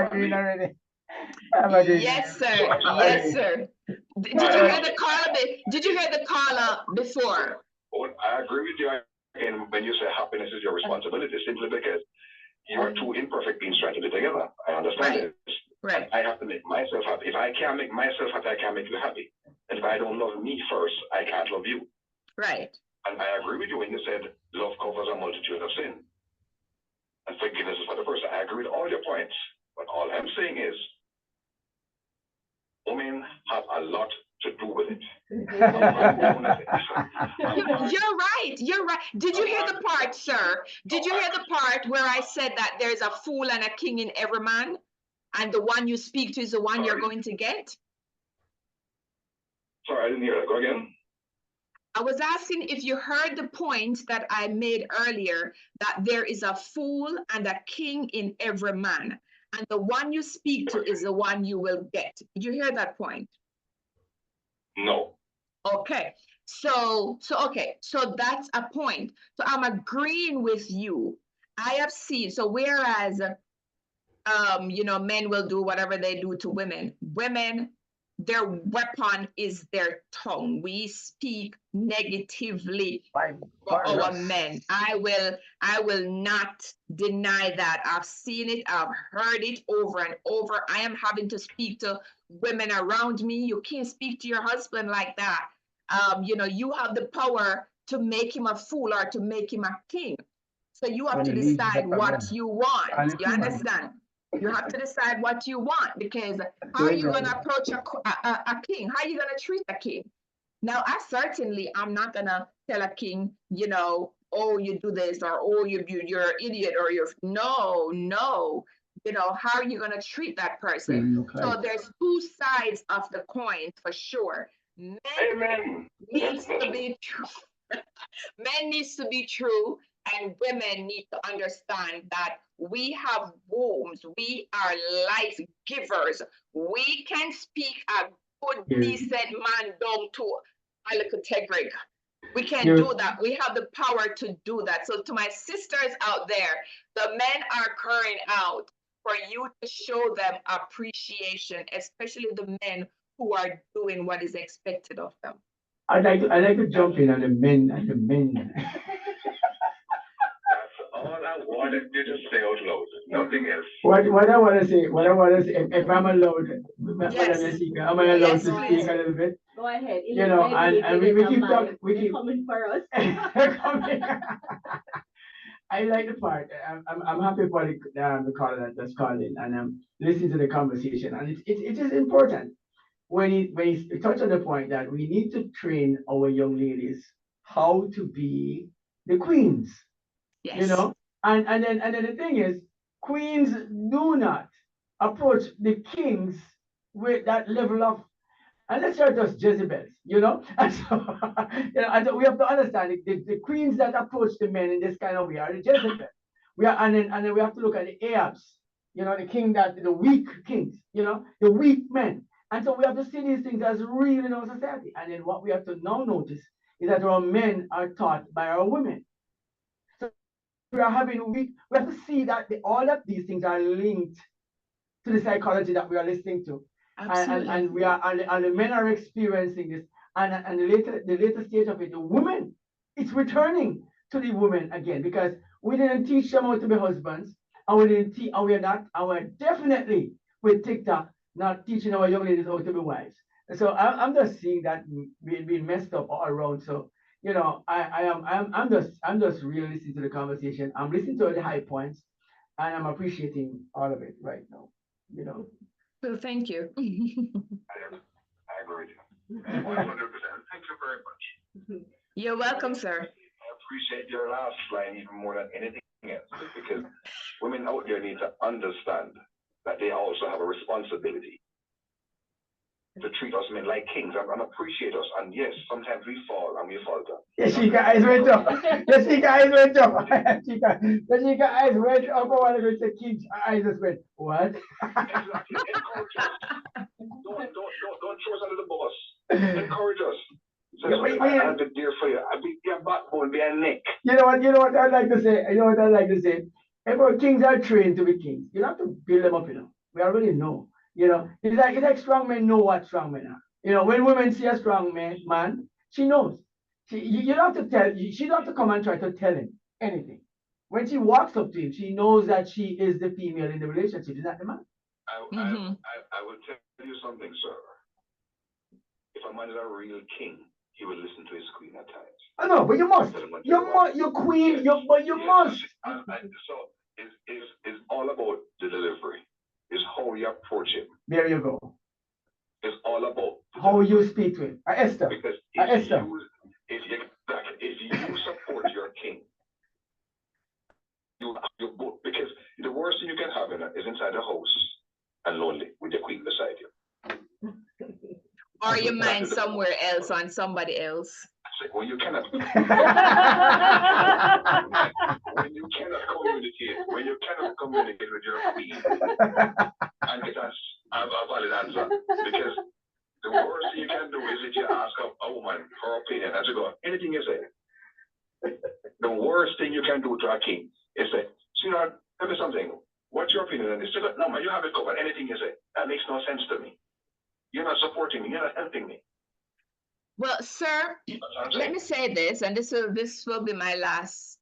agree with you. Yes, sir. Yes, sir. Did you hear the caller? Did you hear the caller before? I agree with you. And when you say happiness is your responsibility, simply because you're two imperfect beings trying to be together. I understand it. Right. I have to make myself happy. If I can't make myself happy, I can't make you happy. And if I don't love me first, I can't love you. Right. And I agree with you when you said love covers a multitude of sin. And forgiveness is for the person. I agree with all your points. But all I'm saying is, women have a lot to do with it. You're right. You're right. Did you hear the part, sir? Did you hear the part where I said that there's a fool and a king in every man? And the one you speak to is the one you're going to get? Sorry, I didn't hear that. Go again. I was asking if you heard the point that I made earlier, that there is a fool and a king in every man. And the one you speak to is the one you will get. Did you hear that point? No. Okay. So that's a point. So I'm agreeing with you. I have seen, so whereas men will do whatever they do to women, their weapon is their tongue. We speak negatively for our men. I will not deny that. I've seen it, I've heard it over and over. I am having to speak to women around me. You can't speak to your husband like that. You have the power to make him a fool or to make him a king. So you have to decide what you want. You understand? You have to decide what you want, because how are you going to approach a king? How are you going to treat a king? Now, I'm not going to tell a king, oh, you do this, or oh, you're an idiot, or no. How are you going to treat that person? So there's two sides of the coin for sure. Men needs to be true. Men needs to be true, and women need to understand that we have wombs. We are life givers. We can speak a good, decent man down to a little Tegrig. We can do that. We have the power to do that. So to my sisters out there, the men are crying out for you to show them appreciation, especially the men who are doing what is expected of them. I'd like to jump in on the men. That's all I wanted you to say out loud. Nothing else. What I want to say, if I'm allowed, Yes. Yasheika, am I allowed to speak a little bit? Go ahead. And we keep talking. We keep coming for us. coming. I like the part. I'm happy for the caller that's calling, and I'm listening to the conversation, and it is important when he touched on the point that we need to train our young ladies how to be the queens. Yes. And then the thing is, queens do not approach the kings with that level of, unless you're just Jezebels, and so and we have to understand the queens that approach the men in this kind of way are the Jezebels. And then we have to look at the Ahabs, the weak kings, the weak men. And so we have to see these things as real in our society. And then what we have to now notice is that our men are taught by our women. So we have to see that all of these things are linked to the psychology that we are listening to. And we are and the men are experiencing this. And the later stage of it, the women, it's returning to the women again, because we didn't teach them how to be husbands, and we're definitely with TikTok not teaching our young ladies how to be wives. So I'm just seeing that being messed up all around. So I'm just really listening to the conversation. I'm listening to the high points, and I'm appreciating all of it right now. Well, thank you. I agree with you. 100%. Thank you very much. You're welcome, sir. I appreciate your last line even more than anything else, because women out there need to understand that they also have a responsibility to treat us men like kings and appreciate us. And yes, sometimes we fall and we falter. Yasheika eyes went up. Yasheika eyes went up. Yasheika eyes went up. I want to go to king's eyes just went, what? Exactly. Encourage us. Don't throw us under the bus. Encourage us. So I'll be there for you. I'll be your backbone, be a neck. You know what I'd like to say? If our kings are trained to be kings, you have to build them up, We already know. It's like strong men know what strong men are. When women see a strong man, she knows. You don't have to tell, she don't have to come and try to tell him anything. When she walks up to him, she knows that she is the female in the relationship, she's not the man. I will tell you something, sir. If a man is a real king, he would listen to his queen at times. I know, but you must. You're queen, Yes. but you must. And so it's all about the delivery. It's how you approach it. There you go. It's all about how you speak to him. Esther. Because Esther. If you support your king, you because the worst thing you can have is inside the house and lonely with your queen beside you. Or your mind somewhere else on somebody else. When you cannot communicate with your queen and get a valid answer. Because the worst thing you can do is if you ask a woman her opinion and she go, anything you say. The worst thing you can do to a king is say, sweetheart, tell me something. What's your opinion on this? She go, no man, you have it covered. Anything you say. That makes no sense to me. You're not supporting me, you're not helping me. Well, sir, let me say this, and this will be my last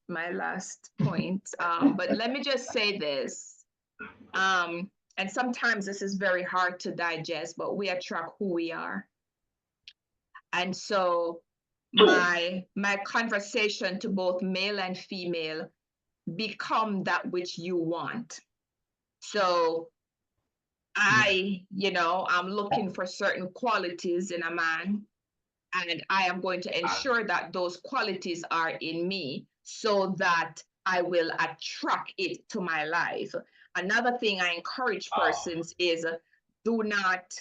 point. But let me just say this. And sometimes this is very hard to digest, but we attract who we are. And so my conversation to both male and female, become that which you want. So I'm looking for certain qualities in a man, and I am going to ensure that those qualities are in me so that I will attract it to my life. Another thing I encourage persons is do not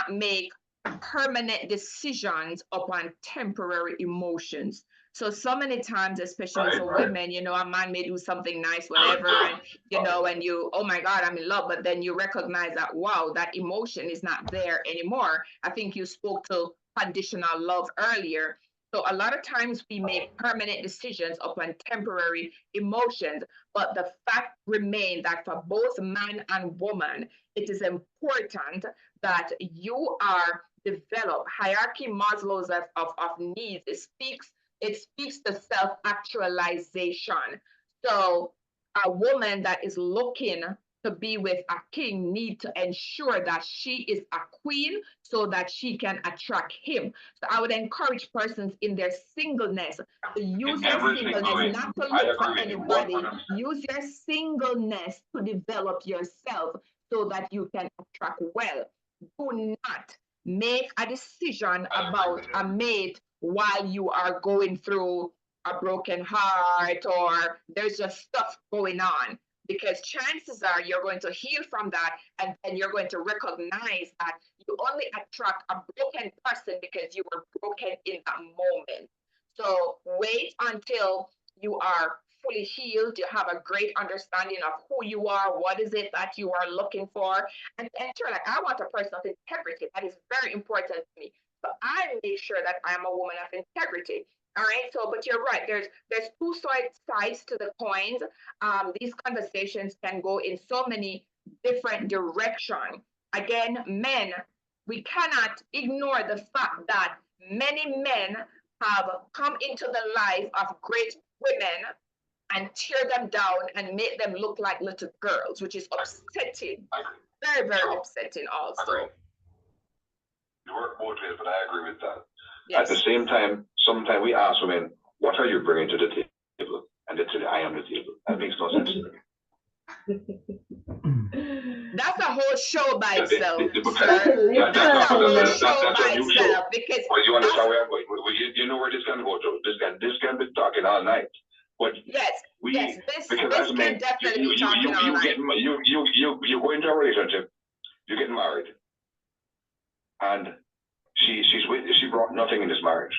make permanent decisions upon temporary emotions. So many times, especially for women, a man may do something nice, whatever, and and you, oh my God, I'm in love, but then you recognize that, wow, that emotion is not there anymore. I think you spoke to conditional love earlier. So a lot of times we make permanent decisions upon temporary emotions, but the fact remains that for both man and woman, it is important that you are developed. Hierarchy Maslow's of needs, it speaks to self-actualization. So a woman that is looking to be with a king need to ensure that she is a queen so that she can attract him. So I would encourage persons in their singleness to use their singleness, not to look for anybody. Use your singleness to develop yourself so that you can attract well. Do not make a decision about a mate while you are going through a broken heart or there's just stuff going on, because chances are you're going to heal from that, and then you're going to recognize that you only attract a broken person because you were broken in that moment. So wait until you are fully healed, you have a great understanding of who you are, what is it that you are looking for, and sure, like I want a person of integrity. That is very important to me. So I make sure that I am a woman of integrity. All right. So, but you're right. There's two sides to the coins. These conversations can go in so many different directions. Again, men, we cannot ignore the fact that many men have come into the life of great women and tear them down and make them look like little girls, which is upsetting. Very, very upsetting also. You work both ways, but I agree with that. Yes. At the same time, sometimes we ask women, what are you bringing to the table? And they say, I am the table. That makes no sense to me. That's a whole show by itself. That's a whole show by itself. Because you understand where I'm going. You know where this can go to. This can be talking all night. But yes, this can definitely be talking all night. You go into a relationship, you get married, and she brought nothing in this marriage.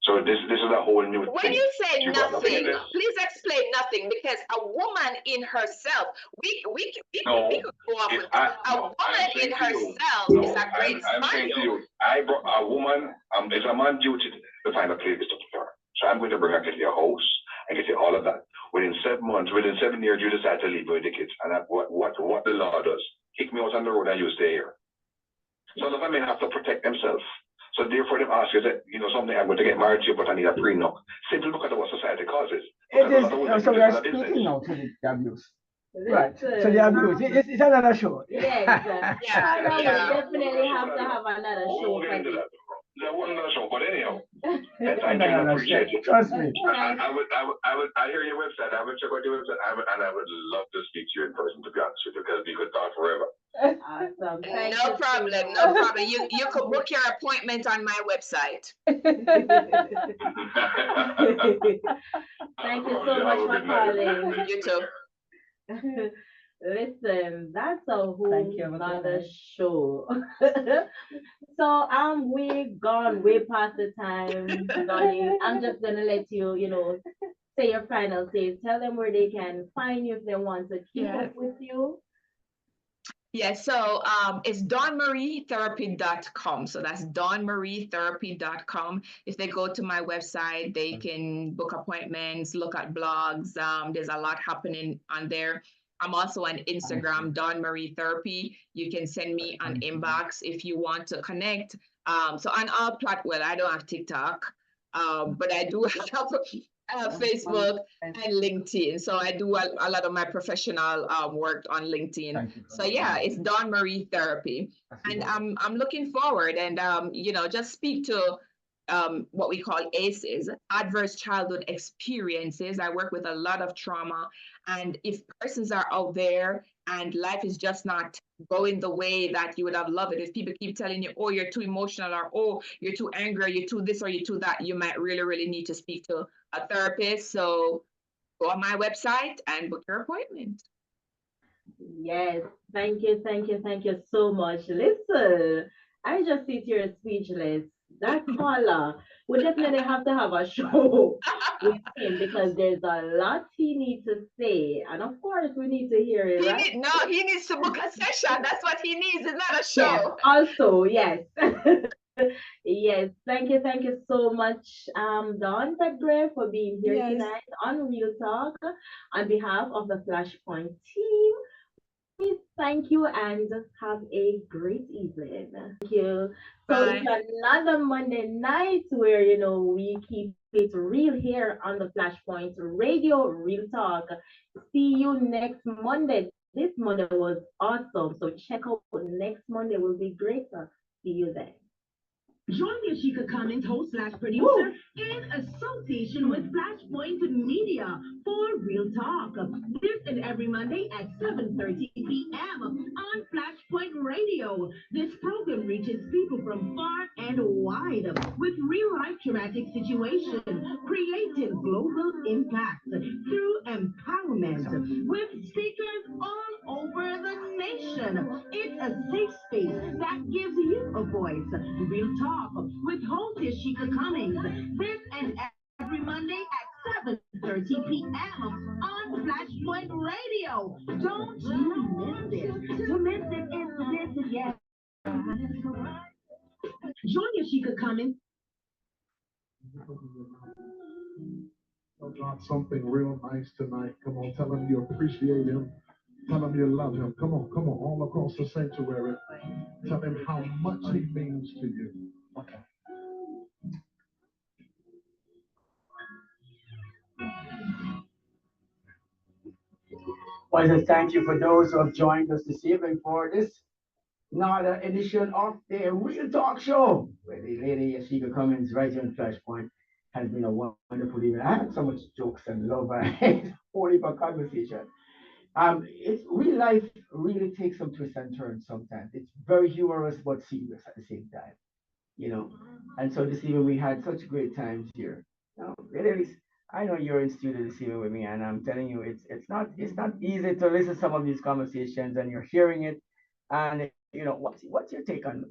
So this is a whole new thing. When you say nothing, please explain nothing, because a woman in herself, we could go off with a woman in herself is a great smile. I'm saying to you, I brought a woman, it's a man's duty to find a place to put her. So I'm going to bring her to your house and get you all of that. Within 7 months, within 7 years, you decide to leave with the kids. And what the law does, kick me out on the road and you stay here. So the women have to protect themselves. So therefore, they ask you that, something, I'm going to get married to you, but I need a prenup. Simply look at what society causes. It is, so we are speaking now to the abuse. Right. So the abuse, it's another show. Yes. We definitely have to have another show. There was another show, but anyhow, I can understand. Trust me. I hear your website. I would check out your website. I would love to speak to you in person, to be honest with you, because we could talk forever. Awesome. No problem. No problem. You could book your appointment on my website. Thank you so much for calling. You too. Listen, that's a whole nother show. So we gone way past the time, Donnie. I'm just gonna let you, say your final say. Tell them where they can find you if they want to keep up with you. Yeah, so it's dawnmarietherapy.com. So that's dawnmarietherapy.com. If they go to my website, they can book appointments, look at blogs. There's a lot happening on there. I'm also on Instagram, Dawn Marie Therapy. You can send me an inbox if you want to connect. So on all platforms, well, I don't have TikTok, but I do have Facebook and LinkedIn. So I do a lot of my professional work on LinkedIn. So yeah, it's Dawn Marie Therapy. And I'm looking forward and, just speak to what we call ACEs, adverse childhood experiences. I work with a lot of trauma. And if persons are out there and life is just not going the way that you would have loved it, if people keep telling you, oh, you're too emotional, or oh, you're too angry, or you're too this, or you're too that, you might really, really need to speak to a therapist. So go on my website and book your appointment. Yes, thank you, thank you, thank you so much. Listen, I just sit here speechless. That caller, we definitely have to have a show with him because there's a lot he needs to say, and of course we need to hear it, right? He needs to book a session. That's what he needs. It's not a Yes, show. also, yes. Yes, thank you so much, Dawn Petgrave, for being here tonight on Real Talk. On behalf of the Flashpoint team, we thank you and have a great evening. Thank you. So it's another Monday night where we keep it real here on the Flashpoint Radio Real Talk. See you next Monday. This Monday was awesome. So check out next Monday will be greater. See you then. Join Yasheika Cummings, host / producer, in association with Flashpoint Media for Real Talk. This and every Monday at 7:30 p.m. on Flashpoint Radio. This program reaches people from far and wide with real-life traumatic situations, creating global impact through empowerment with speakers all over the nation. It's a safe space that gives you a voice. Real Talk with host Yasheika Cummings. This and every Monday at 7:30 p.m. on Flashpoint Radio. Don't you miss it. To miss it is to miss it, yes. Join Yasheika Cummings. Tell God something real nice tonight. Come on, tell him you appreciate him. Tell him you love him. Come on, all across the sanctuary. Tell him how much he means to you. Okay. Well, just thank you for those who have joined us this evening for this another edition of the Real Talk Show, where the lady Yasheika Cummings, right here in Flashpoint, has been a wonderful evening. I had so much jokes and love and whole heap of conversation. It's real life really takes some twists and turns sometimes. It's very humorous but serious at the same time. And so this evening we had such great times here. I know you're in studio this evening with me, and I'm telling you, it's not easy to listen to some of these conversations, and you're hearing it, and what's your take on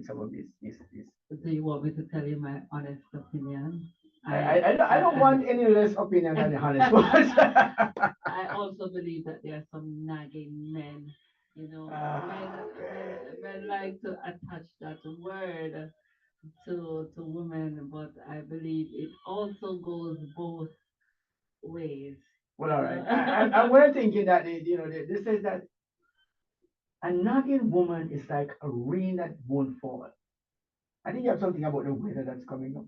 some of these? Do you want me to tell you my honest opinion? I don't want any less opinion than the honest ones. I also believe that there are some nagging men. Men like to attach that word to women, but I believe it also goes both ways. Well, all right. And we're thinking that this says that a nagging woman is like a rain that won't fall. I think you have something about the weather that's coming up.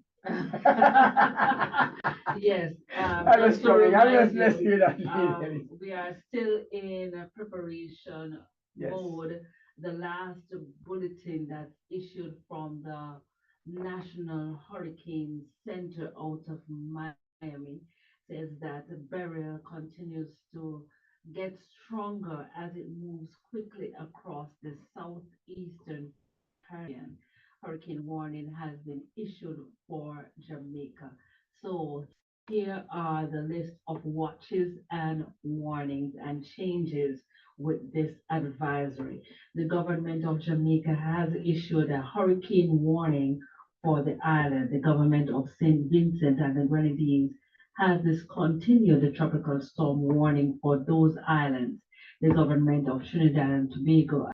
Yes. I'm just listening to that. We are still in a preparation mode. The last bulletin that's issued from the National Hurricane Center out of Miami says that the barrier continues to get stronger as it moves quickly across the southeastern Caribbean. Hurricane warning has been issued for Jamaica. So here are the list of watches and warnings and changes with this advisory. The government of Jamaica has issued a hurricane warning for the island. The government of St. Vincent and the Grenadines has discontinued the tropical storm warning for those islands. The government of Trinidad and Tobago